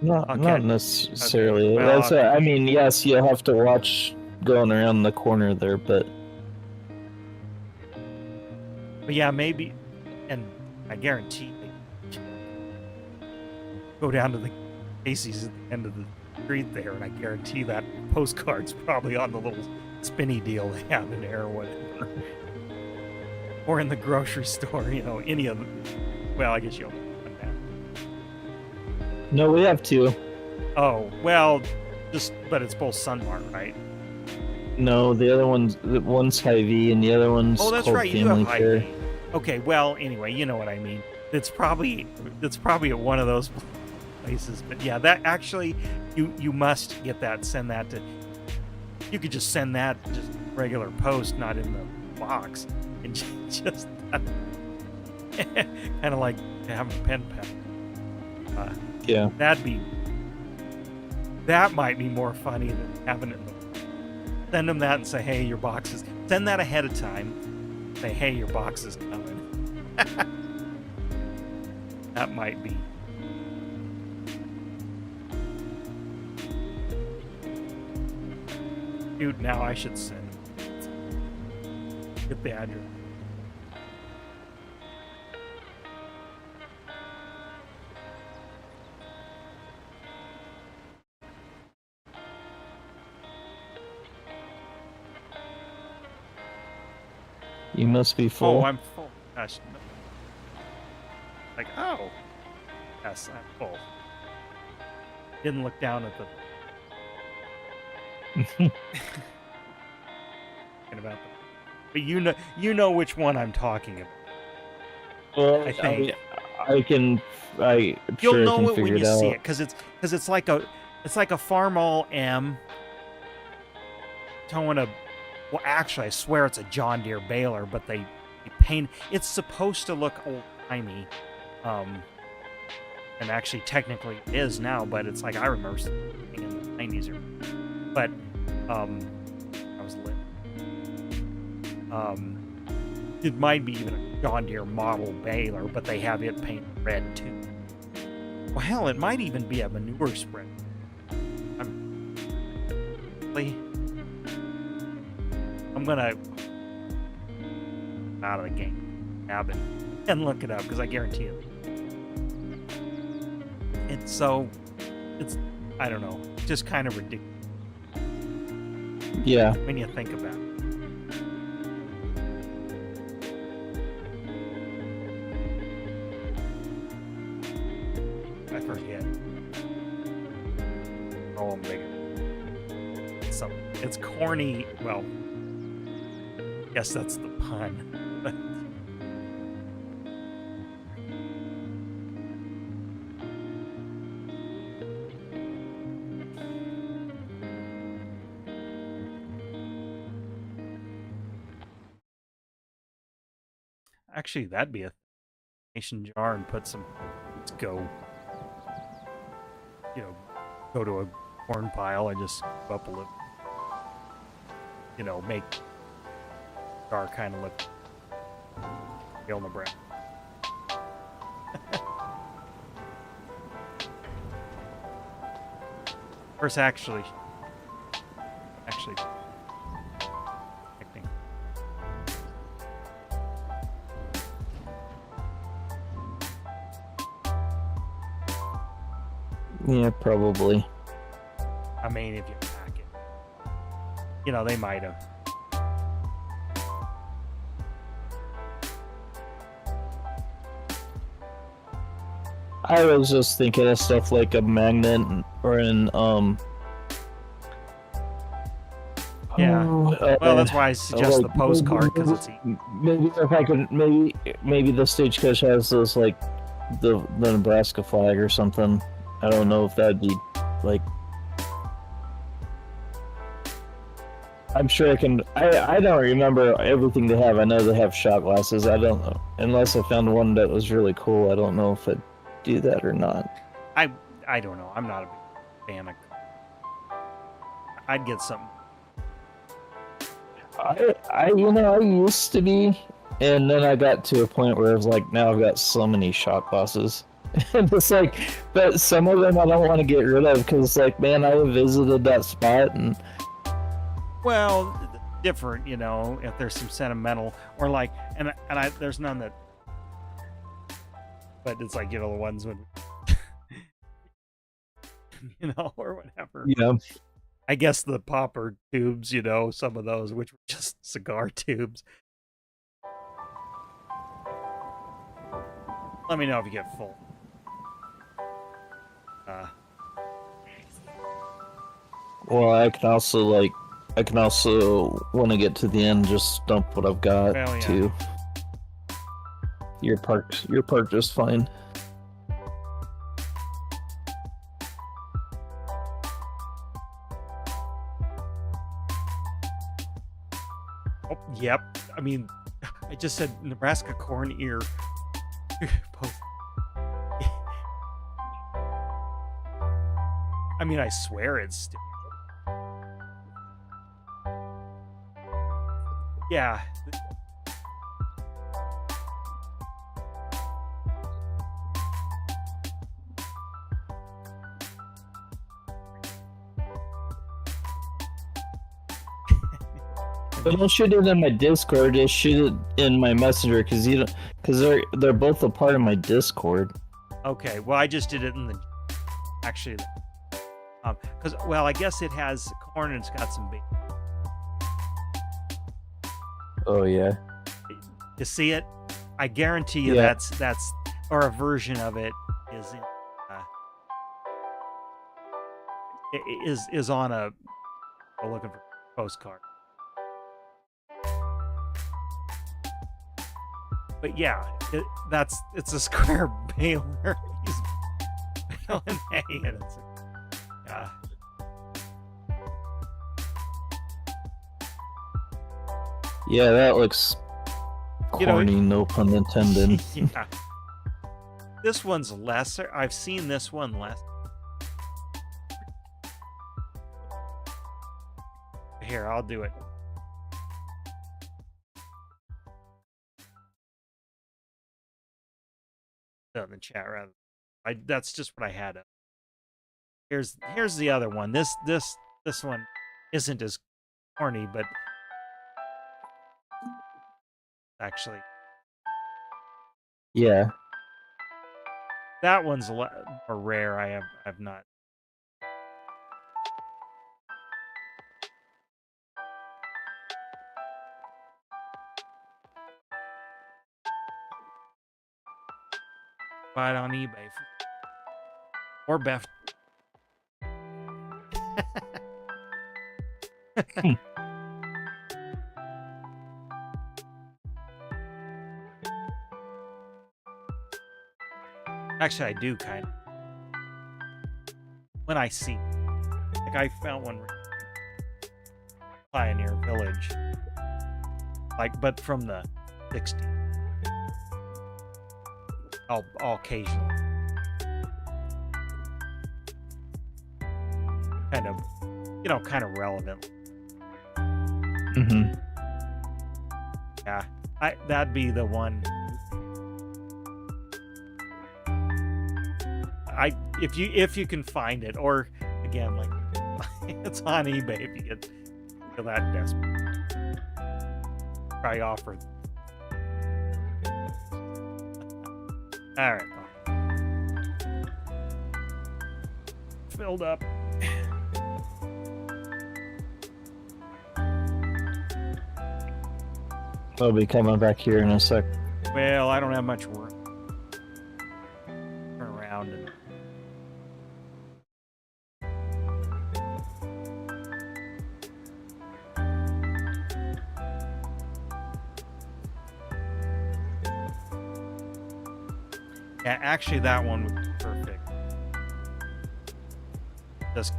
Not necessarily. Okay. Well, I mean, yes, you have to watch going around the corner there, but yeah, maybe, and I guarantee they go down to the Casey's at the end of the street there, and I guarantee that postcard's probably on the little spinny deal they have in there or whatever, or in the grocery store. Any of them. Well, I guess you'll. No, we have two. Oh, well, but it's both Sunmart, right? No, the other one's Hy-Vee and the other one's that's called right. Family You have Care. Hy-Vee. Okay, well, anyway, you know what I mean. It's probably at one of those places. But yeah, that actually, you must get that. Send that to. You could just send that just regular post, not in the box, and just kind of like having a pen pal. Yeah. That might be more funny than having it. Send them that and say, hey, your box is. Send that ahead of time. Say, hey, your box is coming. That might be. Dude, now I should send. Get the address. You must be full. Oh, I'm full. Gosh. No. Like, oh. Yes, I'm full. Didn't look down at the. About that. But you know which one I'm talking about. Well, I think. You'll know it when you see it, because it's like a Farm All M towing a. Well, actually, I swear it's a John Deere baler, but they paint. It's supposed to look old-timey, and actually, technically, it is now. But it's like I remember something in the 90s, but I was lit. It might be even a John Deere model baler, but they have it painted red too. Well, hell, it might even be a manure spreader. I'm gonna out of the game and look it up because I guarantee it. It's I don't know, just kind of ridiculous. Yeah. When you think about it. I forget. Oh, I'm big. It's corny. Well, guess that's the pun. Actually, that'd be a mason jar and put some. Let's go. Go to a corn pile and just go up a little. Make jar kind of look real Nebraska. Of course, actually, I think. Yeah, probably. I mean, if you pack it. you know, they might have. I was just thinking of stuff like a magnet or an Yeah. Well, that's why I suggest like, the postcard, because it's maybe if I could maybe the stagecoach has those like the Nebraska flag or something. I don't know if that'd be like. I'm sure I can. I don't remember everything they have. I know they have shot glasses. I don't know unless I found one that was really cool. I don't know if I'd do that or not. I don't know. I'm not a big fan of. I'd get something. I used to be, and then I got to a point where I was like, now I've got so many shot glasses. And it's like, but some of them I don't want to get rid of because, like, man, I visited that spot and. Well, different, you know, if there's some sentimental or like, and I there's none that, but it's like, you know, the ones when, you know, or whatever. Yeah. I guess the popper tubes, you know, some of those, which were just cigar tubes. Let me know if you get full. Well, I can also when I get to the end, just dump what I've got too. You're parked just fine. Oh, yep. I mean, I just said Nebraska corn ear. Both. I mean, I swear it's stupid. Yeah. But don't shoot it in my Discord. Just shoot it in my Messenger because they're both a part of my Discord. Okay. Well, I just did it in the actually, because well, I guess it has corn and it's got some bait. Oh yeah. You see it? I guarantee you that's or a version of it is in, is on a looking for postcard. But yeah, it's a square baler. He's baling hay, and it's yeah, that looks corny, no pun intended. Yeah. This one's lesser. I've seen this one less. Here, I'll do it. In the chat rather. That's just what I had. Here's the other one. This one isn't as corny, but actually, yeah. That one's more rare. I've not. Buy it on eBay or Beth. Actually, I do kind of. When I see, like, I found one Pioneer Village, like, but from the '60s. I'll occasionally kind of, you know, kind of relevant. Mm-hmm. Yeah, that'd be the one. If you can find it, or again, like, it's on eBay if you get to that desperate. Probably offer. All right. Filled up. I'll be coming back here in a sec. Well, I don't have much work. Turn around and... Yeah, actually that one would be perfect. Just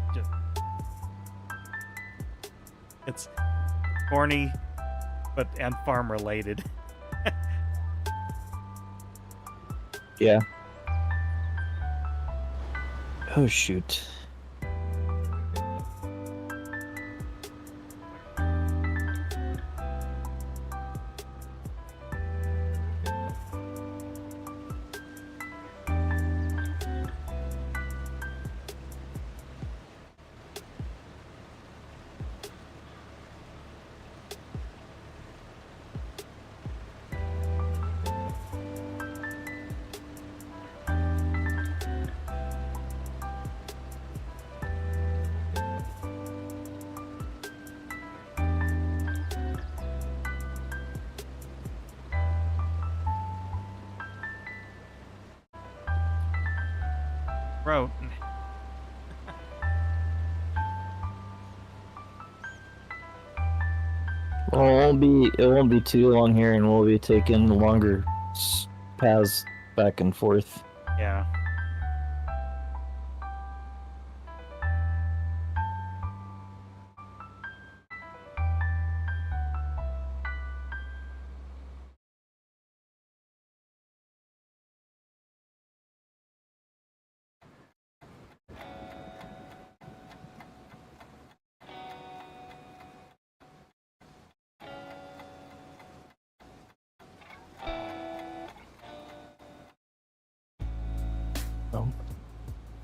it's corny, and farm related. Yeah. Oh shoot. Wrote. Well, it won't be too long here, and we'll be taking longer paths back and forth. Yeah.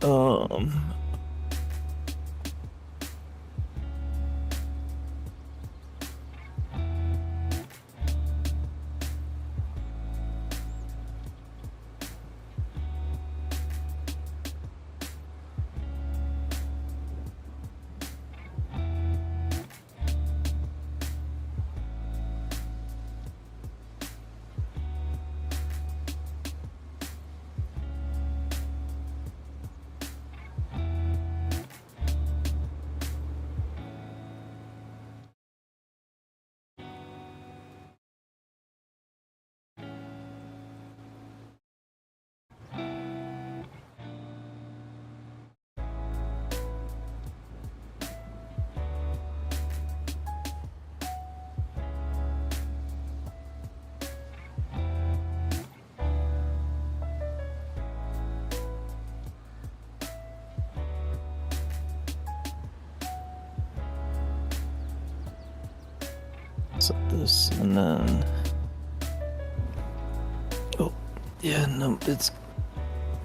Um. Set this and then. Oh, yeah, no, it's.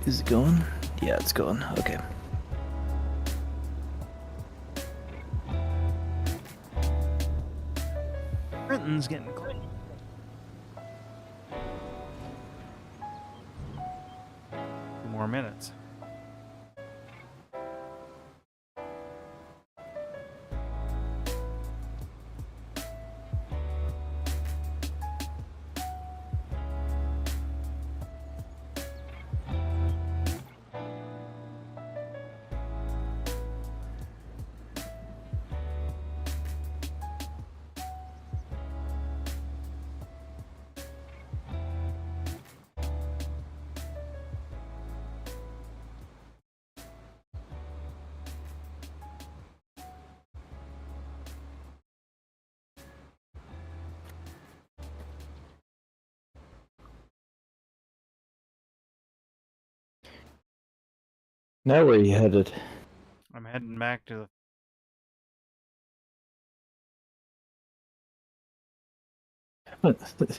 Is it going? Yeah, it's going. Okay. Brenton's getting cold. 2 more minutes. Now where are you headed? I'm heading back to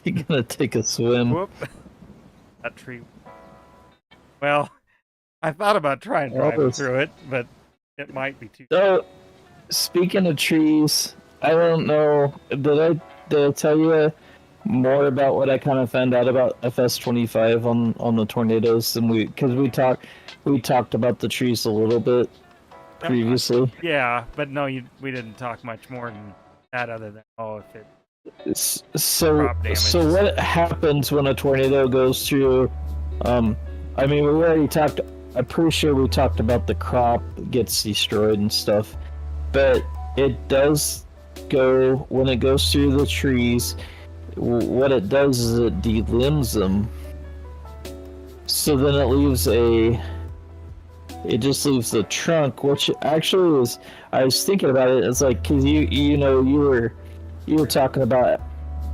You gonna take a swim? Whoop. That tree. Well, I thought about trying driving through it, but it might be too. So, speaking of trees, I don't know. Did I tell you more about what I kind of found out about FS25 on the tornadoes? And we talked about the trees a little bit previously. Yeah, but no, we didn't talk much more than that, other than if it So crop damage. so what happens when a tornado goes through? I mean, we already talked. I'm pretty sure we talked about the crop gets destroyed and stuff, but it does go when it goes through the trees. What it does is it delimbs them. So then it just leaves the trunk, which actually was. I was thinking about it. It's like because you were talking about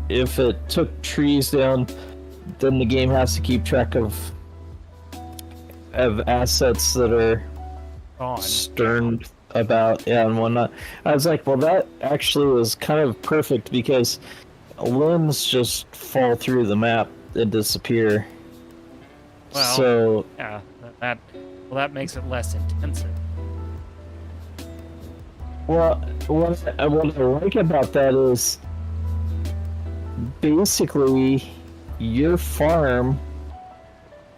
if it took trees down, then the game has to keep track of assets that are stern about and whatnot. I was like, well, that actually was kind of perfect because limbs just fall through the map and disappear. Well, so yeah, that makes it less intensive. well, what I like about that is basically your farm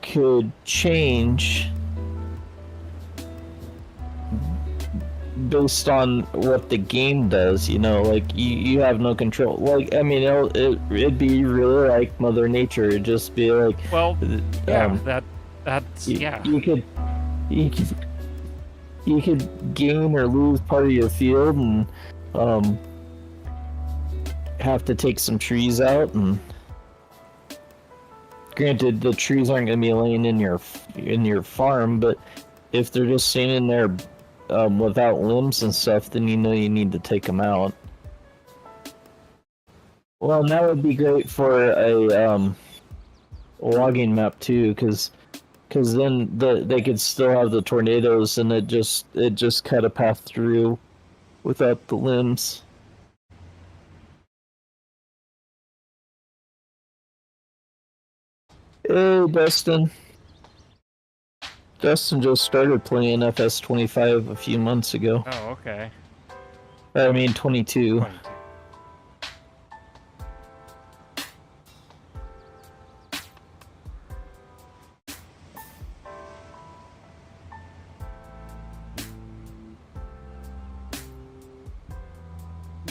could change based on what the game does, like you have no control. Like, I mean, it'd be really like Mother Nature. It'd just be like, well, yeah, that's yeah. You could gain or lose part of your field and have to take some trees out. And granted, the trees aren't going to be laying in your farm, but if they're just standing there without limbs and stuff, then you need to take them out. Well, and that would be great for a logging map too, because then they could still have the tornadoes and it just cut a path through without the limbs. Hey, Dustin. Dustin just started playing FS25 a few months ago. Oh, okay. I mean, 22. 22.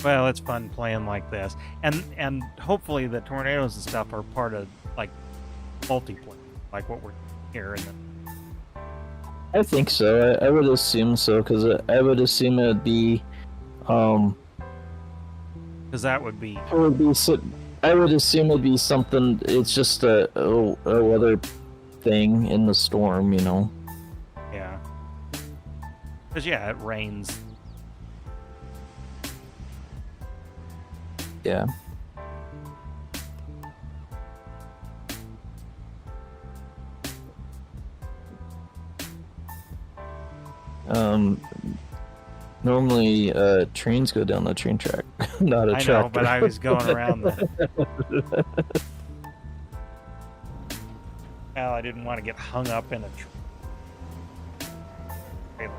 Well, it's fun playing like this, and hopefully the tornadoes and stuff are part of like multiplayer, like what we're here in the. I think so. I would assume so, because I would assume it would be, because that would be. It would be so. I would assume it'd be something. It's just a weather thing in the storm, Yeah. Because yeah, it rains. Yeah. Normally, trains go down the train track, not a tractor. I know, but I was going around the... Well, I didn't want to get hung up in a trailer.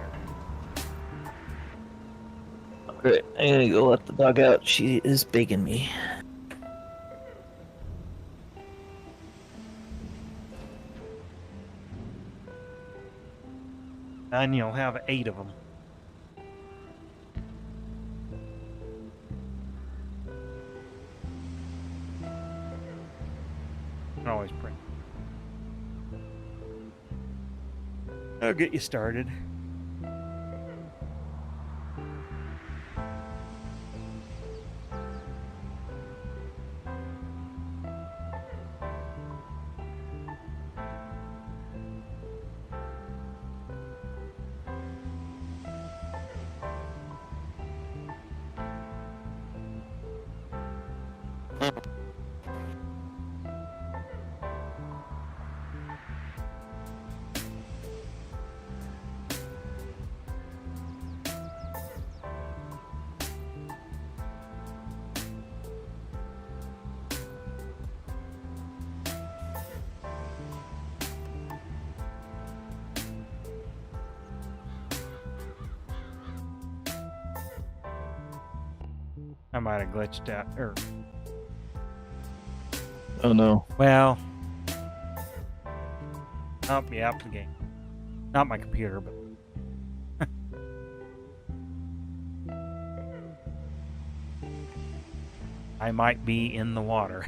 Alright, I'm gonna go let the dog out. She is begging me. And you'll have 8 of them. You can always print. I'll get you started. I might have glitched out. Oh no. Well. Oh, yeah, the game. Not my computer, but. I might be in the water.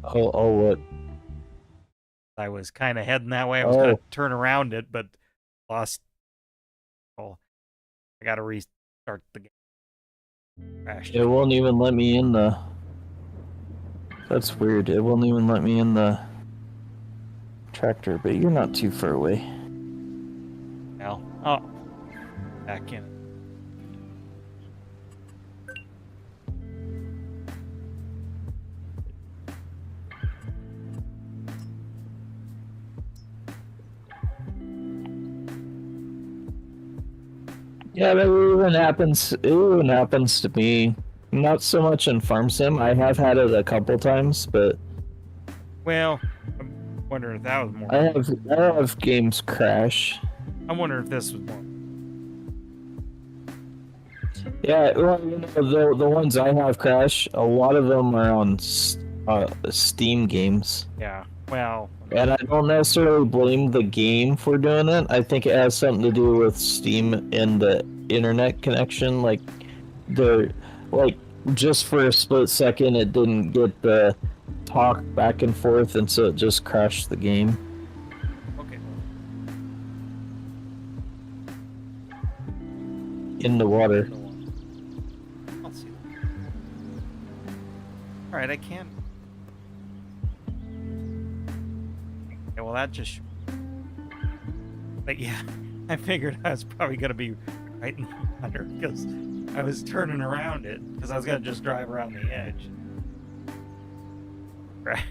Oh, what? I was kind of heading that way. I was going Oh, to turn around it, but lost. Oh, I got to restart the game. Crashed. it won't even let me in the. That's weird. It won't even let me in the tractor, but you're not too far away. Well, oh, back in. Yeah, but it even happens. It even happens to me. Not so much in Farm Sim. I have had it a couple times, but Well, I'm wondering if that was more. I have games crash. I'm wondering if this was more. Yeah, well, you know, the ones I have crash, a lot of them are on Steam games. Yeah. Well. And I don't necessarily blame the game for doing it. I think it has something to do with Steam and the internet connection. Like, just for a split second, it didn't get the talk back and forth, and so it just crashed the game. Okay. In the water. I'll see. All right, I can. Yeah, well, that just. But yeah, I figured I was probably gonna be right in the water because I was turning around it because I was gonna just drive around the edge. Right.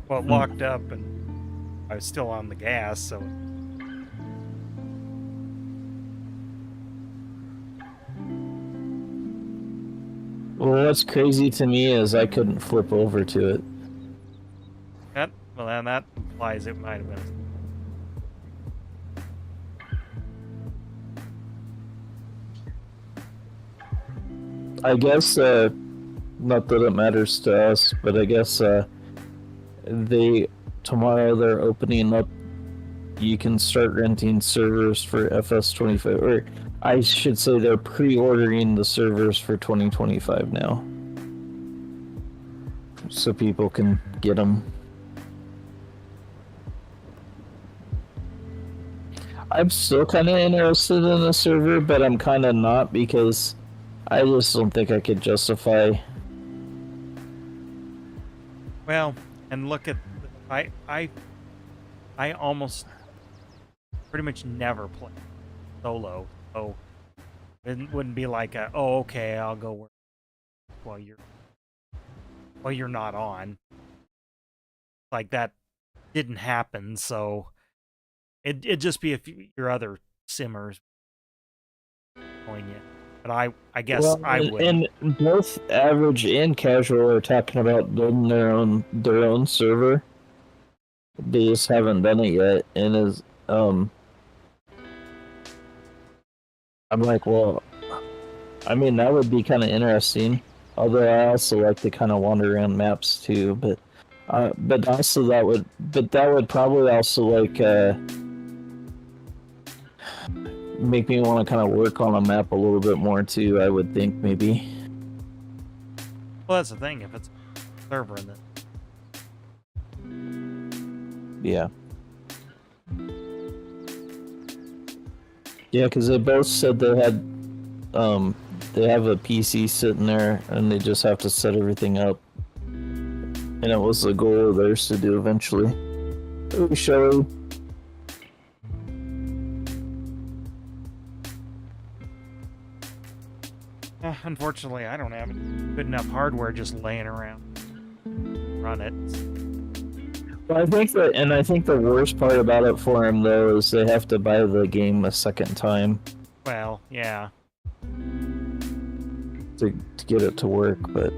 Well, it locked up and I was still on the gas, so. Well, what's crazy to me is I couldn't flip over to it. Well, then that implies it might have been. I guess, not that it matters to us, but I guess tomorrow they're opening up. You can start renting servers for FS25, or I should say they're pre-ordering the servers for 2025 now, so people can get them. I'm still kind of interested in the server, but I'm kind of not because I just don't think I could justify. Well, and look at I almost pretty much never play solo, so it wouldn't be like oh okay, I'll go work while you're not on. Like that didn't happen, so it'd just be if your other simmers going in. But I guess I would. And both average and casual are talking about building their own server. They just haven't done it yet, and I'm like, well, I mean that would be kind of interesting. Although I also like to kind of wander around maps too, but that would probably also like make me want to kind of work on a map a little bit more too. I would think maybe. Well, that's the thing. If it's a server in it. Yeah. Yeah, because they both said they have a PC sitting there and they just have to set everything up. And it was the goal of theirs to do eventually. Oh, Shelly. Unfortunately, I don't have good enough hardware just laying around. Run it. Well, I think the worst part about it for them though is they have to buy the game a second time. Well, yeah. To get it to work, but.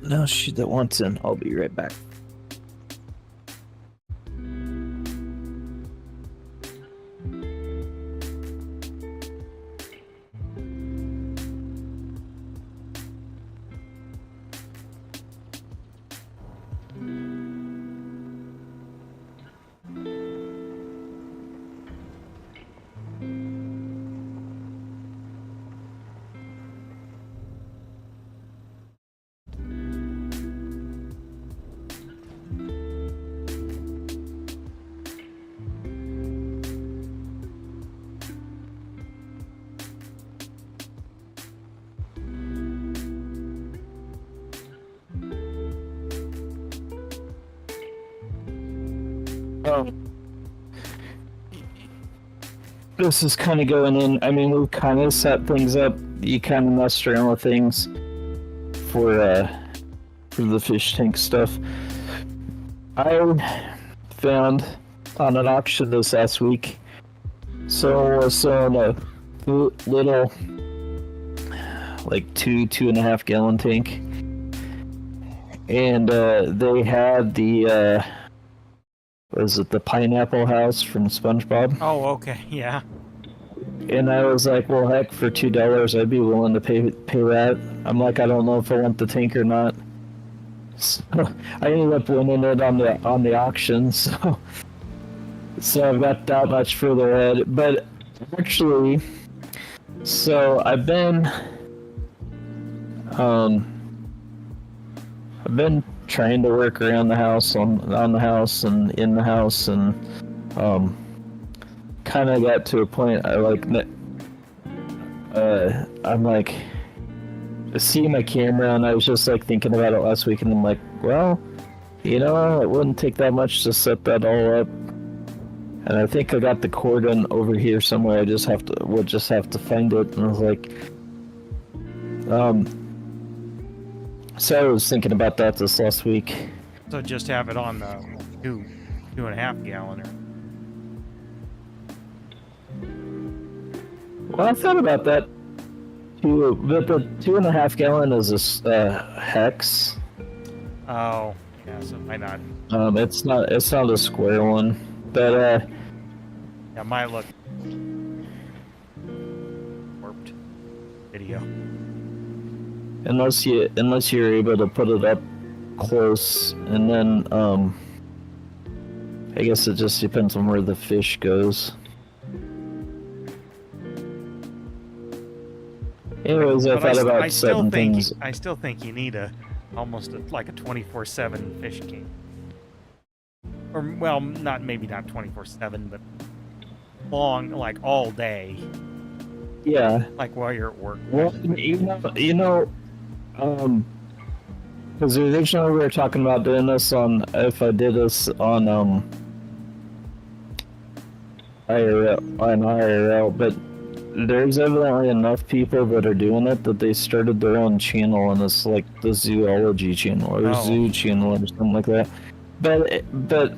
No, shoot, that wants in. I'll be right back. this is kind of going in. I mean, we've kind of set things up. You kind of messed around with things for the fish tank stuff. I found on an auction this last week. So I saw a little, like 2.5 gallon tank, and they had the was it the pineapple house from SpongeBob? Oh, okay, yeah. And I was like, well, heck, for $2, I'd be willing to pay that. I'm like, I don't know if I want the tank or not. So I ended up winning it on the auction. So I've got that much further ahead. But actually, so I've been trying to work around the house, on the house and in the house, and kind of got to a point I'm like seeing my camera, and I was just like thinking about it last week, and I'm like, well, it wouldn't take that much to set that all up. And I think I got the cord on over here somewhere. We'll just have to find it. And I was like, so I was thinking about that this last week. So just have it on the 2.5 gallon. Well, I thought about that too, but the 2.5 gallon is a hex. Oh, yeah, so why not? It's not a square one, but Yeah, might look warped video. unless you're able to put it up close, and then I guess it just depends on where the fish goes. Anyways, I thought about certain things. I still think you need like a 24/7 fish king. Or, well, maybe not 24/7, but long, like all day. Yeah. Like while you're at work. Well, because originally we were talking about doing this if I did this on IRL, but there's evidently enough people that are doing it that they started their own channel, and it's like the zoology channel or zoo channel or something like that. But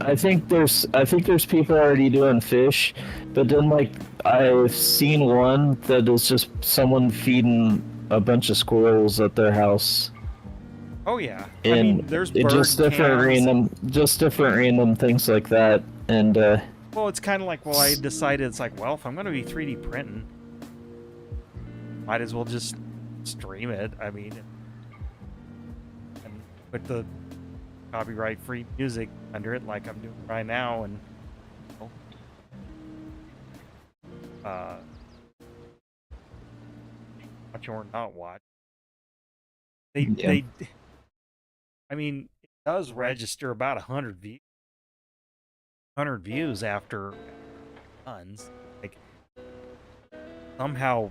I think there's people already doing fish, but then like I've seen one that is just someone feeding a bunch of squirrels at their house. Oh yeah, And I mean, there's bird just different random things like that, and well, it's kind of like, I decided it's like, well, if I'm going to be 3D printing, might as well just stream it. I mean, and put the copyright-free music under it, like I'm doing right now, and watch or not watch. I mean, it does register about 100 views after tons. Like, somehow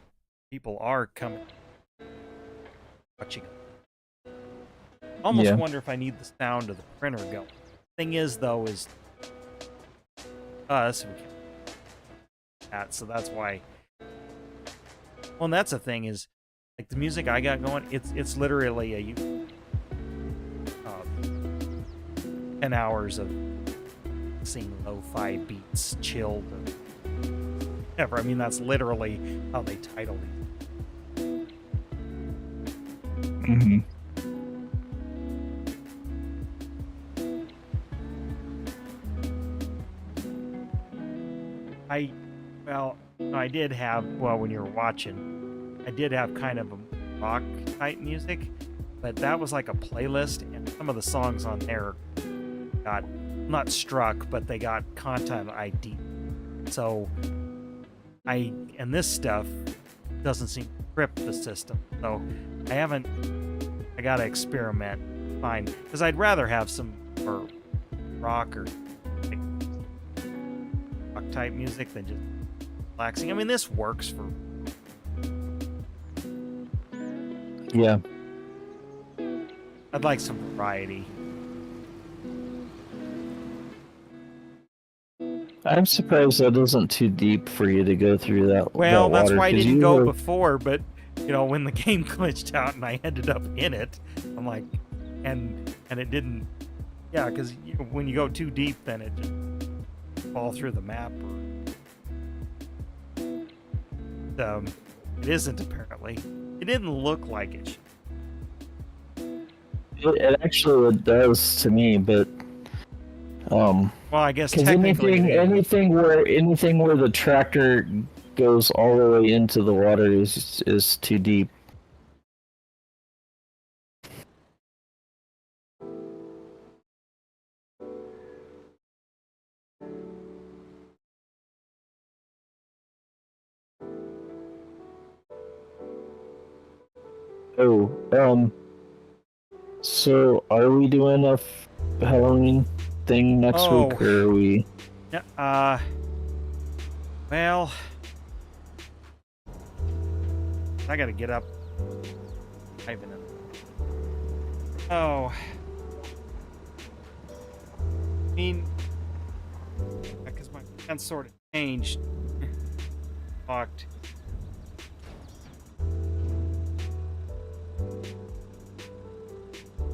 people are coming watching it. Almost wonder if I need the sound of the printer going. Thing is, though, is us. So that's why. Well, and that's the thing is, like the music I got going, it's literally 10 hours of seeing lo-fi beats, chilled, and whatever. I mean, that's literally how they title it. Mm-hmm. I did have, when you were watching, I did have kind of a rock type music, but that was like a playlist, and some of the songs on there got not struck, but they got content ID. So and this stuff doesn't seem to trip the system. So I gotta experiment, find, because I'd rather have some or rock or like, rock type music than just relaxing. I mean, this works for. Yeah. I'd like some variety. I'm surprised that isn't too deep for you to go through that. Well, that that's water, why I 'cause didn't you go were- before, but when the game glitched out and I ended up in it, I'm like, and it didn't. Yeah, because when you go too deep, then it just fall through the map. It isn't apparently. It didn't look like it should. It actually does to me, but Well, I guess because technically anything where the tractor goes all the way into the water is too deep. Oh, so are we doing a Halloween thing next week, or are we? Yeah. Well, I gotta get up. Oh. I mean, because my plans sort of changed. Fucked.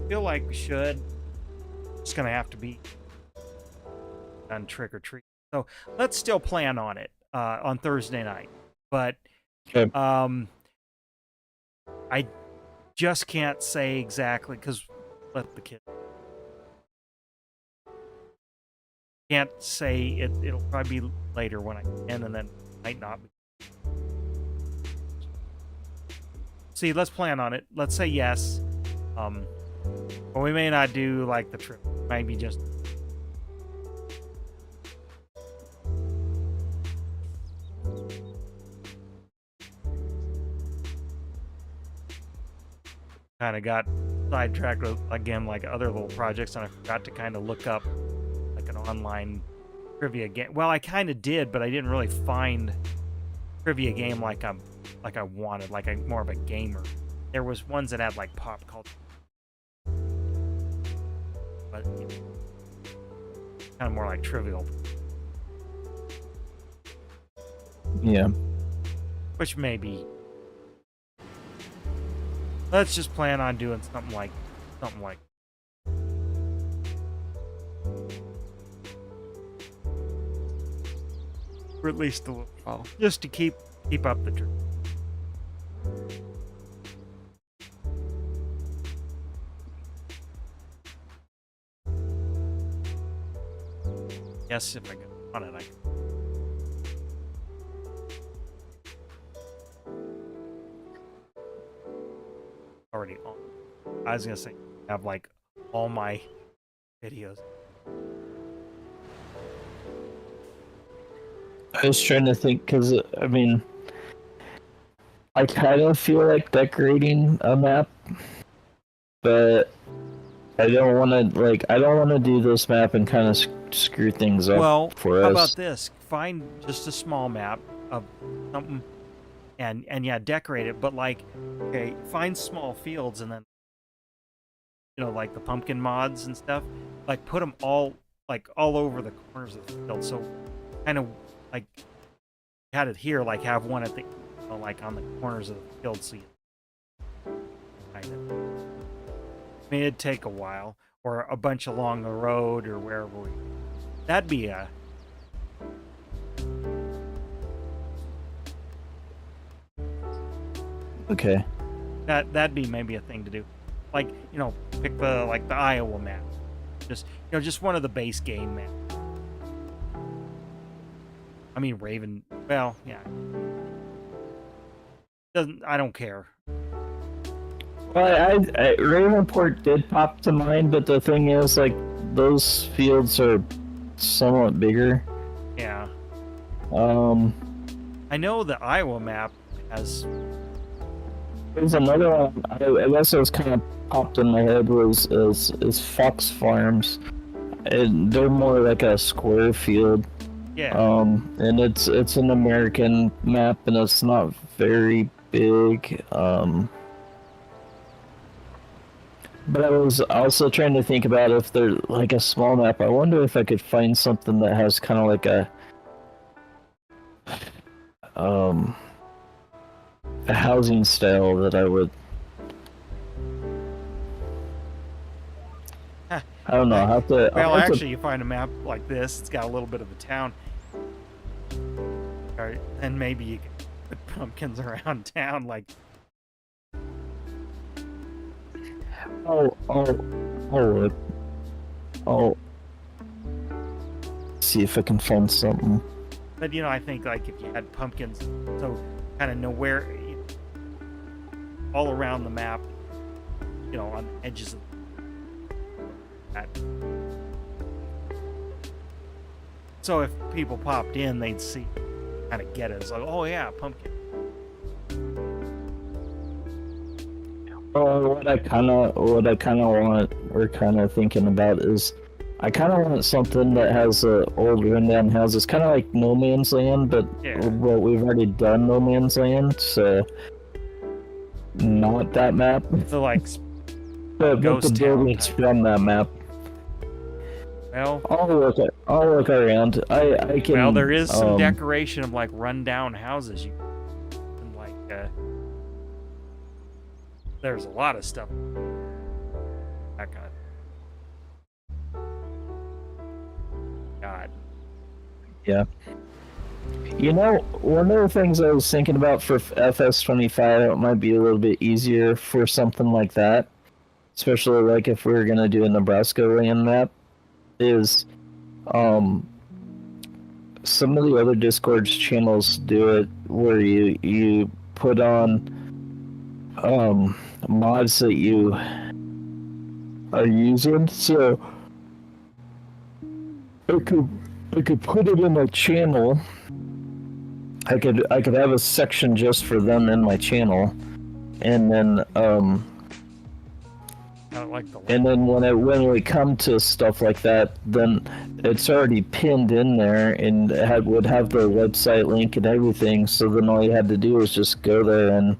Feel like we should. It's gonna have to be done trick or treat. So let's still plan on it on Thursday night. But Okay. I just can't say exactly because let the kid. Can't say it. It'll probably be later when I can, and then might not be. See, let's plan on it. Let's say yes. But we may not do like the trip. Maybe just. Kind of got sidetracked with, again, like other little projects, and I forgot to kind of look up like an online trivia game. Well, I kind of did, but I didn't really find trivia game like I wanted, like more of a gamer. There was ones that had like pop culture, but kind of more like trivial. Yeah. Which maybe. Let's just plan on doing something like. Or at least a little while, just to keep up the truth. Yes, if I get on it, I can. Already on. I was gonna say, have like all my videos. I was trying to think because I mean, I kind of feel like decorating a map, but I don't want to do this map and kind of screw things up for us. How about this? Find just a small map of something, and yeah, decorate it. But like, okay, find small fields and then, like the pumpkin mods and stuff. Like put them all over the corners of the field. So kind of like had it here, like have one at the, like on the corners of the field. So you kind of. I mean, it'd take a while, or a bunch along the road, or wherever we. That'd be a. Okay. That'd be maybe a thing to do, like pick the Iowa map, just one of the base game maps. I mean Raven. Well, yeah. I don't care. Well, I Ravenport did pop to mind, but the thing is, like, those fields are somewhat bigger. Yeah. I know the Iowa map has. There's another one. I guess it was kind of popped in my head is Fox Farms, and they're more like a square field. Yeah. And it's an American map, and it's not very big. But I was also trying to think about if there's like a small map. I wonder if I could find something that has kind of like a housing style that I would. I don't know. I have to. Well, actually, you find a map like this. It's got a little bit of a town. Or, and maybe you can put pumpkins around town, like. I'll see if I can find something. But I think like if you had pumpkins, so kind of know where, all around the map, on the edges of that. So if people popped in, they'd see, kind of get it. It's like, oh yeah, pumpkin. What I kind of want, or kind of thinking about is, I kind of want something that has old rundown houses, kind of like No Man's Land, but we've already done No Man's Land, so not that map. So like, but the buildings from that map. Well, I'll look around. I can. Well, there is some decoration of like rundown houses. You can like. There's a lot of stuff. That kind of. God. Yeah. One of the things I was thinking about for FS25, it might be a little bit easier for something like that, especially like if we were gonna do a Nebraska land map, is some of the other Discord channels do it where you put on mods that you are using, so I could put it in my channel. I could have a section just for them in my channel, and then and then when we come to stuff like that, then it's already pinned in there and would have their website link and everything. So then all you had to do was just go there and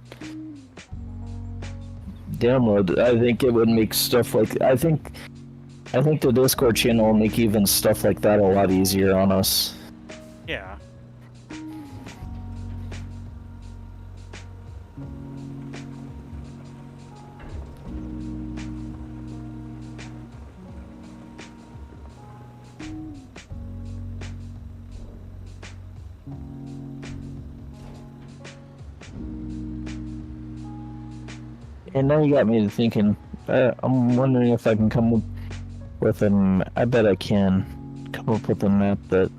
download. I think it would make stuff like I think the Discord channel will make even stuff like that a lot easier on us. Yeah. And now you got me to thinking. I'm wondering if I can come up with I bet I can come up with a map that.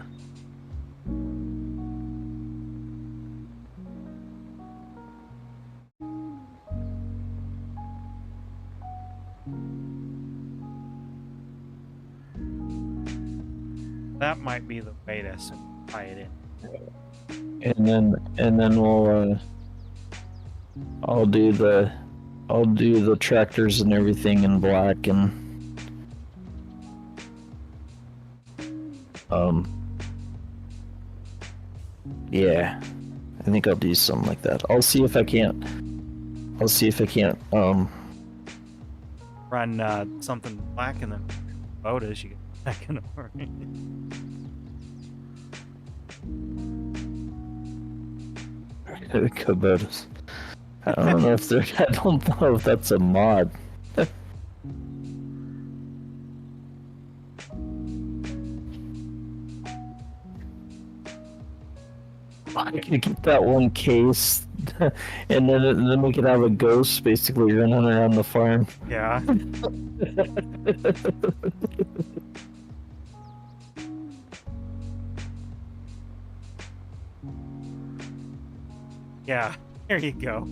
That might be the way to tie it in. And then we'll I'll do the tractors and everything in black, and yeah, I think I'll do something like that. I'll see if I can't run something black and then Bodas, you get back in the morning. Kubotas. I don't know if that's a mod. I could get that one case, and then we could have a ghost basically running around the farm. Yeah. Yeah, there you go.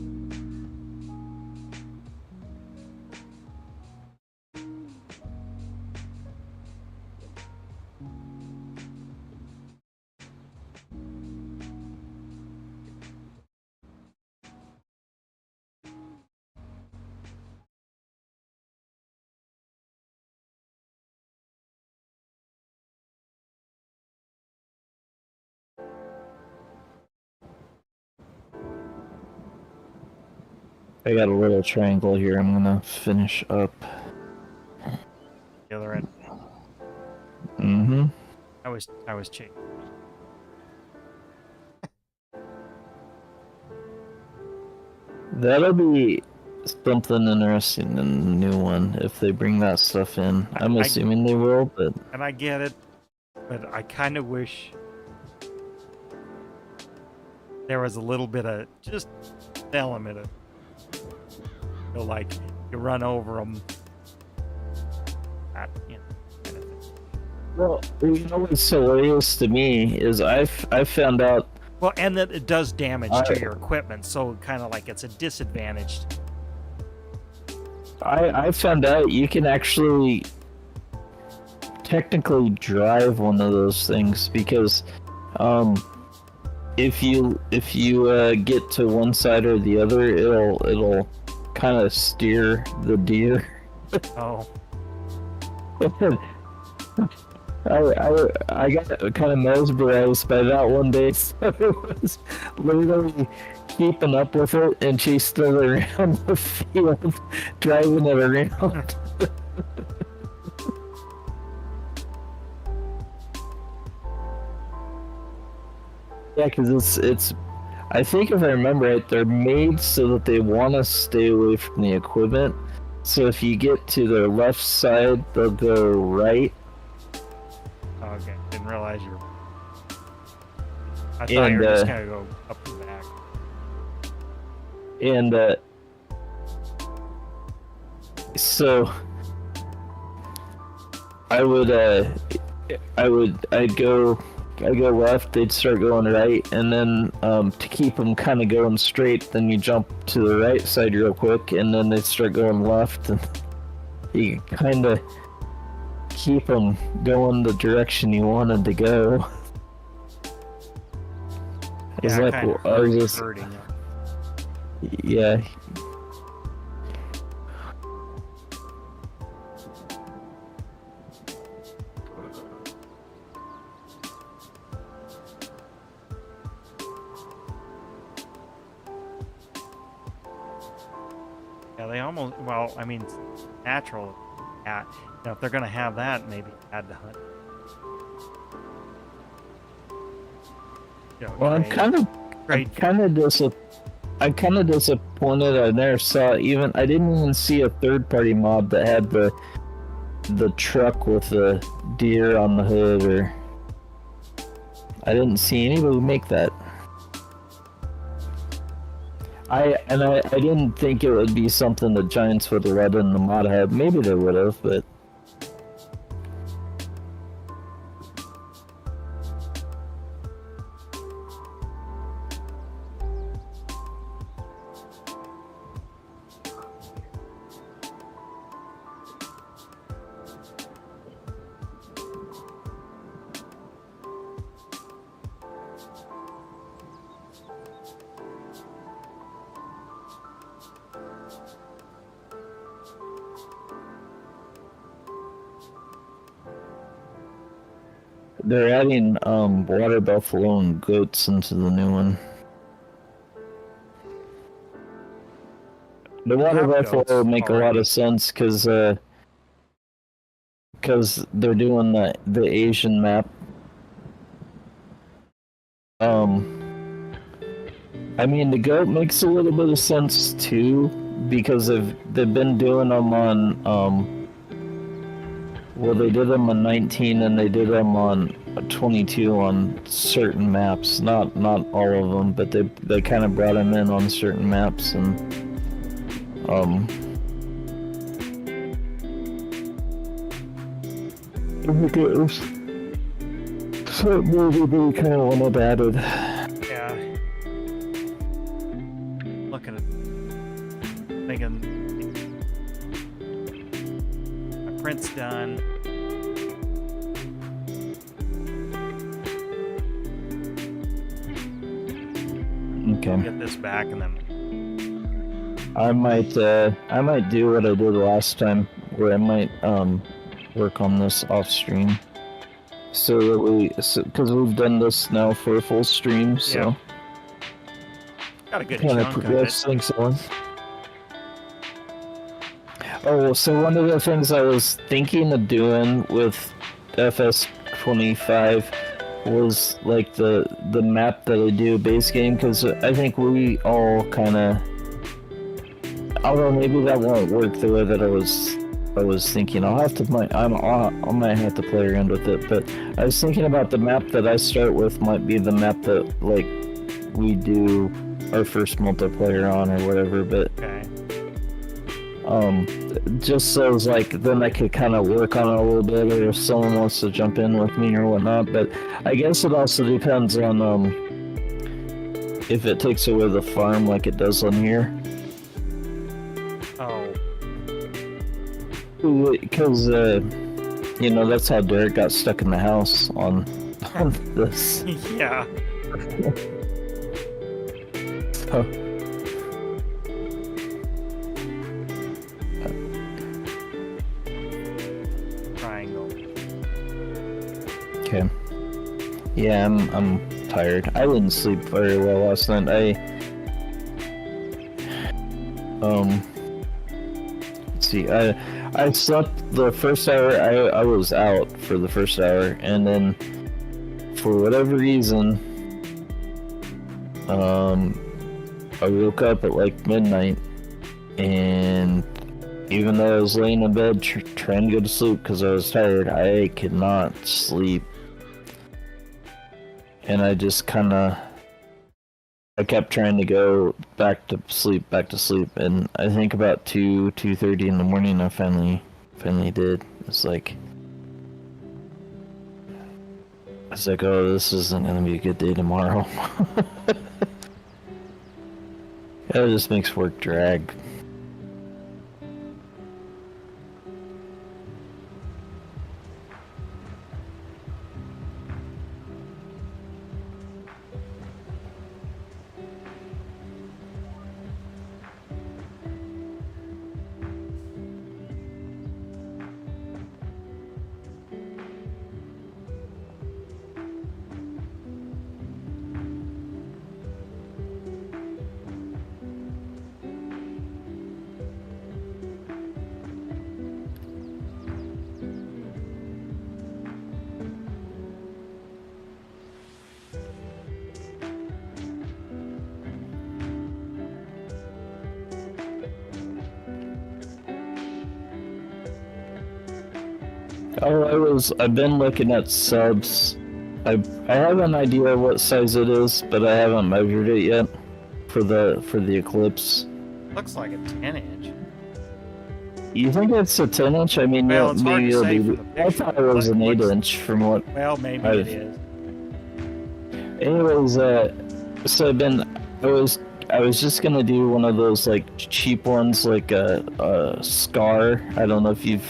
I got a little triangle here I'm gonna finish up. The other end. Mm-hmm. I was cheating. That'll be something interesting in the new one if they bring that stuff in. I'm assuming they will, but... And I get it, but I kind of wish there was a little bit of just an element of, like, you run over them. Kind of thing. Well, you know what's hilarious to me is I found out... Well, and that it does damage to your equipment, so kind of like it's a disadvantage. I found out you can actually technically drive one of those things because if you get to one side or the other, it'll kind of steer the deer. Oh. I got kind of mesmerized by that one day, so I was literally keeping up with it, and she's still around the field, driving it around. Yeah, because it's I think if I remember right, they're made so that they want to stay away from the equipment. So if you get to their left side, they'll go right. Okay, didn't realize you were... I thought you were just gonna go up and back. And so I'd go left, they'd start going right, and then to keep them kind of going straight, then you jump to the right side real quick, and then they'd start going left, and you kind of keep them going the direction you wanted to go. It's Yeah, like kind of I was just, hurting. yeah. Yeah, they almost... Well, I mean, natural. Yeah, you know, if they're gonna have that, maybe add the hunt. You know, Well, I'm kind of disappointed. I never saw even. I didn't even see a third-party mod that had the truck with the deer on the hood, or I didn't see anybody make that. I didn't think it would be something that Giants would have let in the mod have. Maybe they would have, but. They're adding water buffalo and goats into the new one. The water buffalo make a lot of sense because they're doing the Asian map. I mean, the goat makes a little bit of sense too because they've been doing them on well, they did them on 19 and they did them on 22 on certain maps. Not all of them, but they kind of brought them in on certain maps, and I think it was something they kind of wanted added. Yeah. Looking at... Thinking... My print's done. Okay. Get this back and then... I might do what I did last time, where I might work on this off stream, so that because we've done this now for a full stream, so got a good kind of chunk progress of it. things on. Oh, so one of the things I was thinking of doing with FS25 was like the map that I do base game, because I think we all kind of although maybe that won't work the way that I was thinking. I might have to play around with it, but I was thinking about the map that I start with might be the map that like we do our first multiplayer on or whatever, but Okay. just so it's like then I could kind of work on it a little bit, or if someone wants to jump in with me or whatnot. But I guess it also depends on if it takes away the farm like it does on here. Oh. Because you know, that's how Derek got stuck in the house on this. Yeah. So, Triangle. okay. Yeah, I'm tired. I didn't sleep very well last night. Let's see. I slept the first hour. I was out for the first hour, and then for whatever reason, I woke up at like midnight, and even though I was laying in bed trying to go to sleep because I was tired, I could not sleep. And I just kind of, I kept trying to go back to sleep, and I think about 2:30 in the morning I finally did. It's like, oh, this isn't gonna be a good day tomorrow. It just makes work drag. I've been looking at subs. I have an idea what size it is, but I haven't measured it yet for the Eclipse. Looks like a 10-inch. You think it's a 10-inch? I mean, Well, it's hard maybe to it'll say be. from the picture. I thought it was an Looks- 8-inch from what. Well, maybe it is. Anyways, so I was just gonna do one of those like cheap ones, like a Scar. I don't know if you've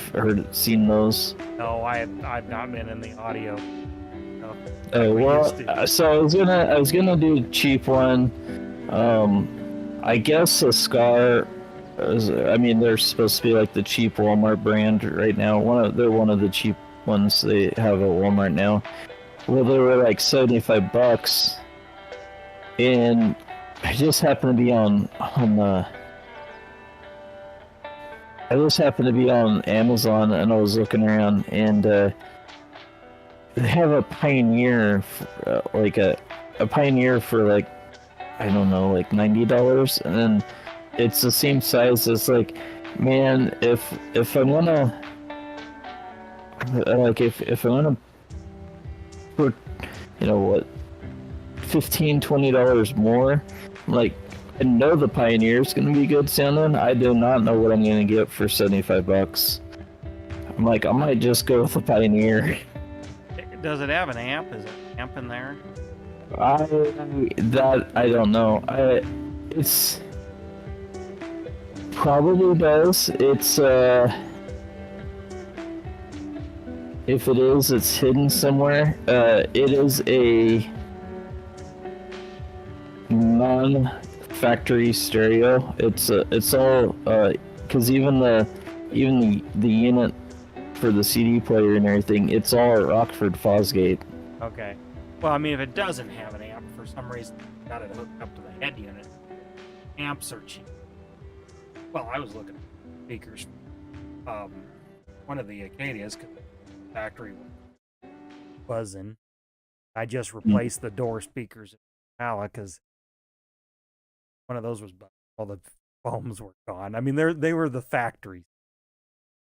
seen those. No, I've not been in the audio. No, Oh we well, used to. so I was gonna do a cheap one. I guess a Scar. I mean, they're supposed to be like the cheap Walmart brand right now. They're one of the cheap ones they have at Walmart now. Well, they were like $75, and I just happened to be on I just happened to be on Amazon, and I was looking around, and they have a Pioneer, like a Pioneer for like, I don't know, like $90, and then it's the same size. It's like, man, if I'm gonna like if I'm gonna put, you know what, $15-20 more, like, I know the Pioneer's gonna be good sounding. I do not know what I'm gonna get for $75. I'm like, I might just go with the Pioneer. Does it have an amp? Is it an amp in there? I don't know. It's probably does. It's if it is, it's hidden somewhere. It is a non-factory stereo. It's all because even the unit for the CD player and everything, it's all Rockford Fosgate. Okay. Well, I mean, if it doesn't have an amp for some reason, got it hooked up to the head unit. Amps are cheap. Well, I was looking at speakers. One of the Acadias, 'cause the factory was buzzing. I just replaced the door speakers in Pala because one of those was buzzing. All the foams were gone. I mean, they were the factory.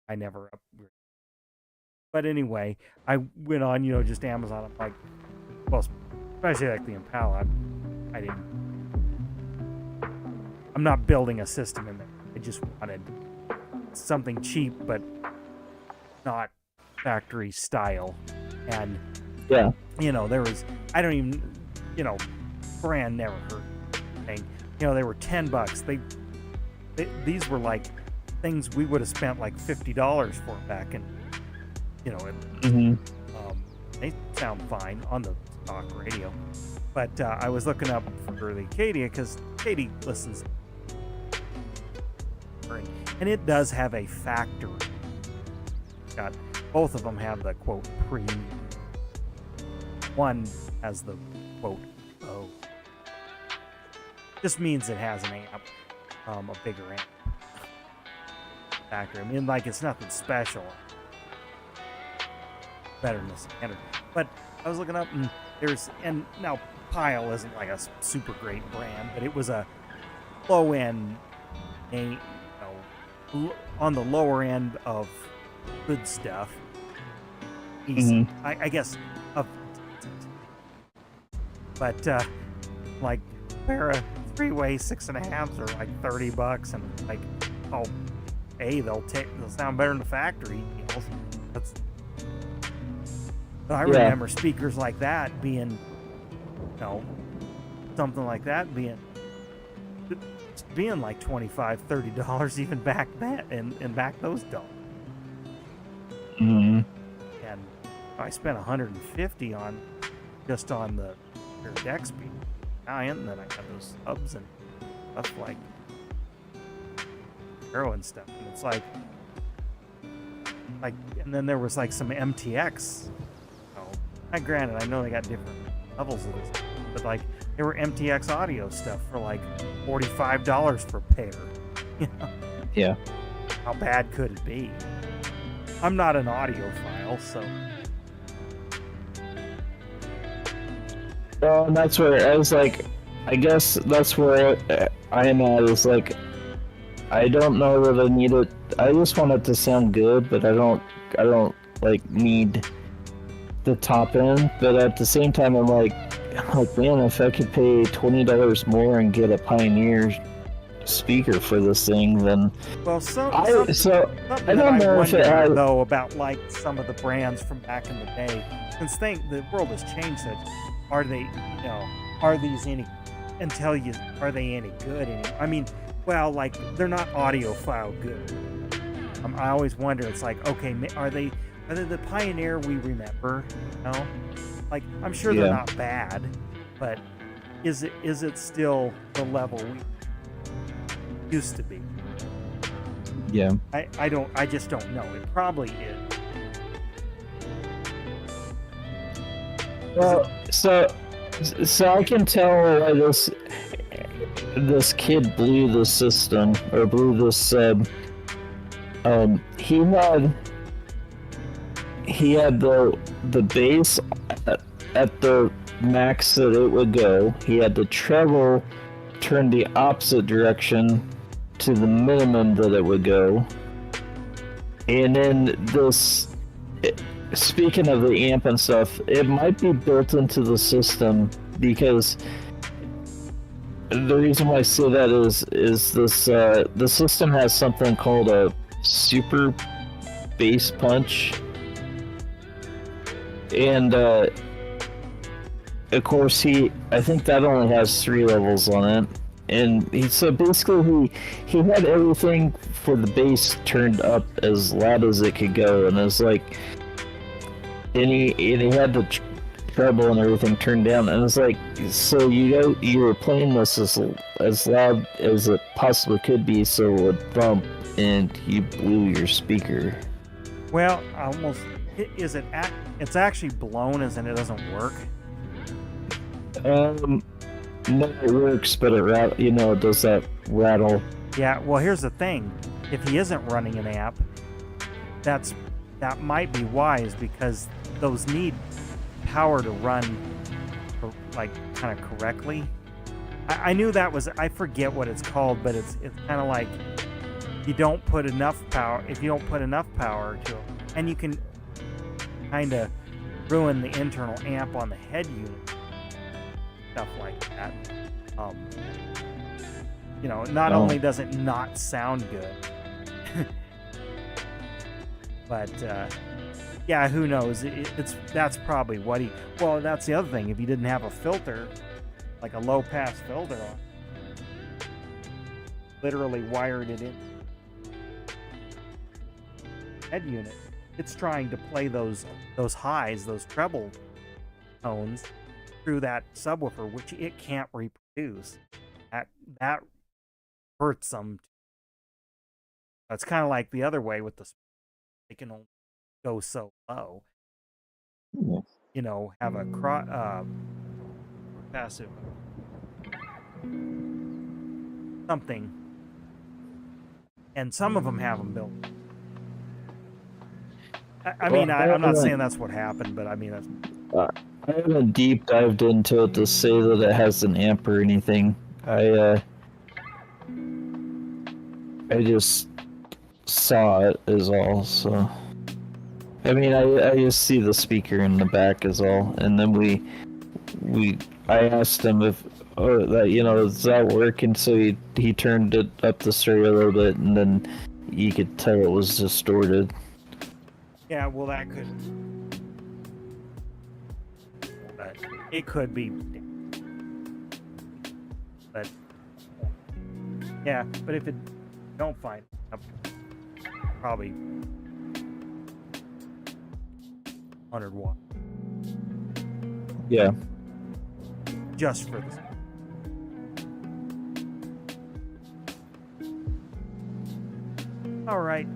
I never upgraded. But anyway, I went on, just Amazon. I'm like, well, especially like the Impala. I'm not building a system in there. I just wanted something cheap, but not factory style. And yeah, there was, I don't even, brand never heard anything. They were $10. These were like things we would have spent like $50 for back in, they sound fine on the stock radio. But I was looking up for the Acadia because Katie listens, and it does have a factory. Both of them have the quote premium. One has the quote low. Just means it has an amp, a bigger amp factory. I mean, like, it's nothing special. Better than the standard. But I was looking up, and now Pile isn't like a super great brand, but it was a low end, on the lower end of good stuff. I guess, but like pair of 3-way 6.5s are like $30, and like, they'll sound better than the factory. I remember speakers like that being, something like that being like $25, $30 even back then, and back those days. And I spent $150 on the deck speed, and then I got those hubs and stuff like Arrow and stuff, and it's like, and then there was like some MTX. Granted, I know they got different levels of this, but like there were MTX audio stuff for like $45 for a pair. Yeah. How bad could it be? I'm not an audiophile, so. Well, and that's where I was like, I guess that's where I am at, is like, I don't know that I need it. I just want it to sound good, but I don't like need the top end. But at the same time, I'm like, man, if I could pay $20 more and get a Pioneer speaker for this thing, then I don't know if it has, though, about like some of the brands from back in the day, since the world has changed. Are they, are these any good anymore? I mean, well, like, they're not audiophile good. I always wonder, it's like, okay, are they the Pioneer we remember? Like, I'm sure they're not bad, but is it still the level we used to be? Yeah. I just don't know. It probably is. Well, so I can tell why this kid blew the system, or blew this sub. He had the bass at the max that it would go. He had the treble turned the opposite direction to the minimum that it would go. And then this, speaking of the amp and stuff, it might be built into the system, because the reason why I say that is this the system has something called a super bass punch, and of course I think that only has 3 levels on it, and he had everything for the bass turned up as loud as it could go, and it's like, and he had the treble and everything turned down, and it's like, so you were playing this as loud as it possibly could be, so it would bump, and you blew your speaker. Well, almost. It's actually blown, as in it doesn't work? No, it works, but it does that rattle. Yeah, well, here's the thing. If he isn't running an amp, that might be wise, because those need power to run, like, kind of correctly. I knew that was, I forget what it's called, but it's kind of like you don't put enough power, if you don't put enough power to it, and you can kind of ruin the internal amp on the head unit, stuff like that. You know, not only does it not sound good, but yeah, who knows? That's probably what he. Well, that's the other thing. If he didn't have a filter, like a low pass filter on, literally wired it in head unit, it's trying to play those highs, those treble tones through that subwoofer, which it can't reproduce. That hurts them. It's kind of like the other way with the, they can only go so low. You know, have a passive something, and some of them have them built. I mean, I'm not saying that's what happened, but I mean, that's. I haven't deep dived into it to say that it has an amp or anything. I just saw it is all. So, I mean, I just see the speaker in the back is all, and then I asked him if that, you know, does that work, and so he turned it up the stereo a little bit, and then you could tell it was distorted. Yeah, well, that could. But it could be. But yeah, but if it don't find it, probably 100 watt. Yeah. Just for this. All right.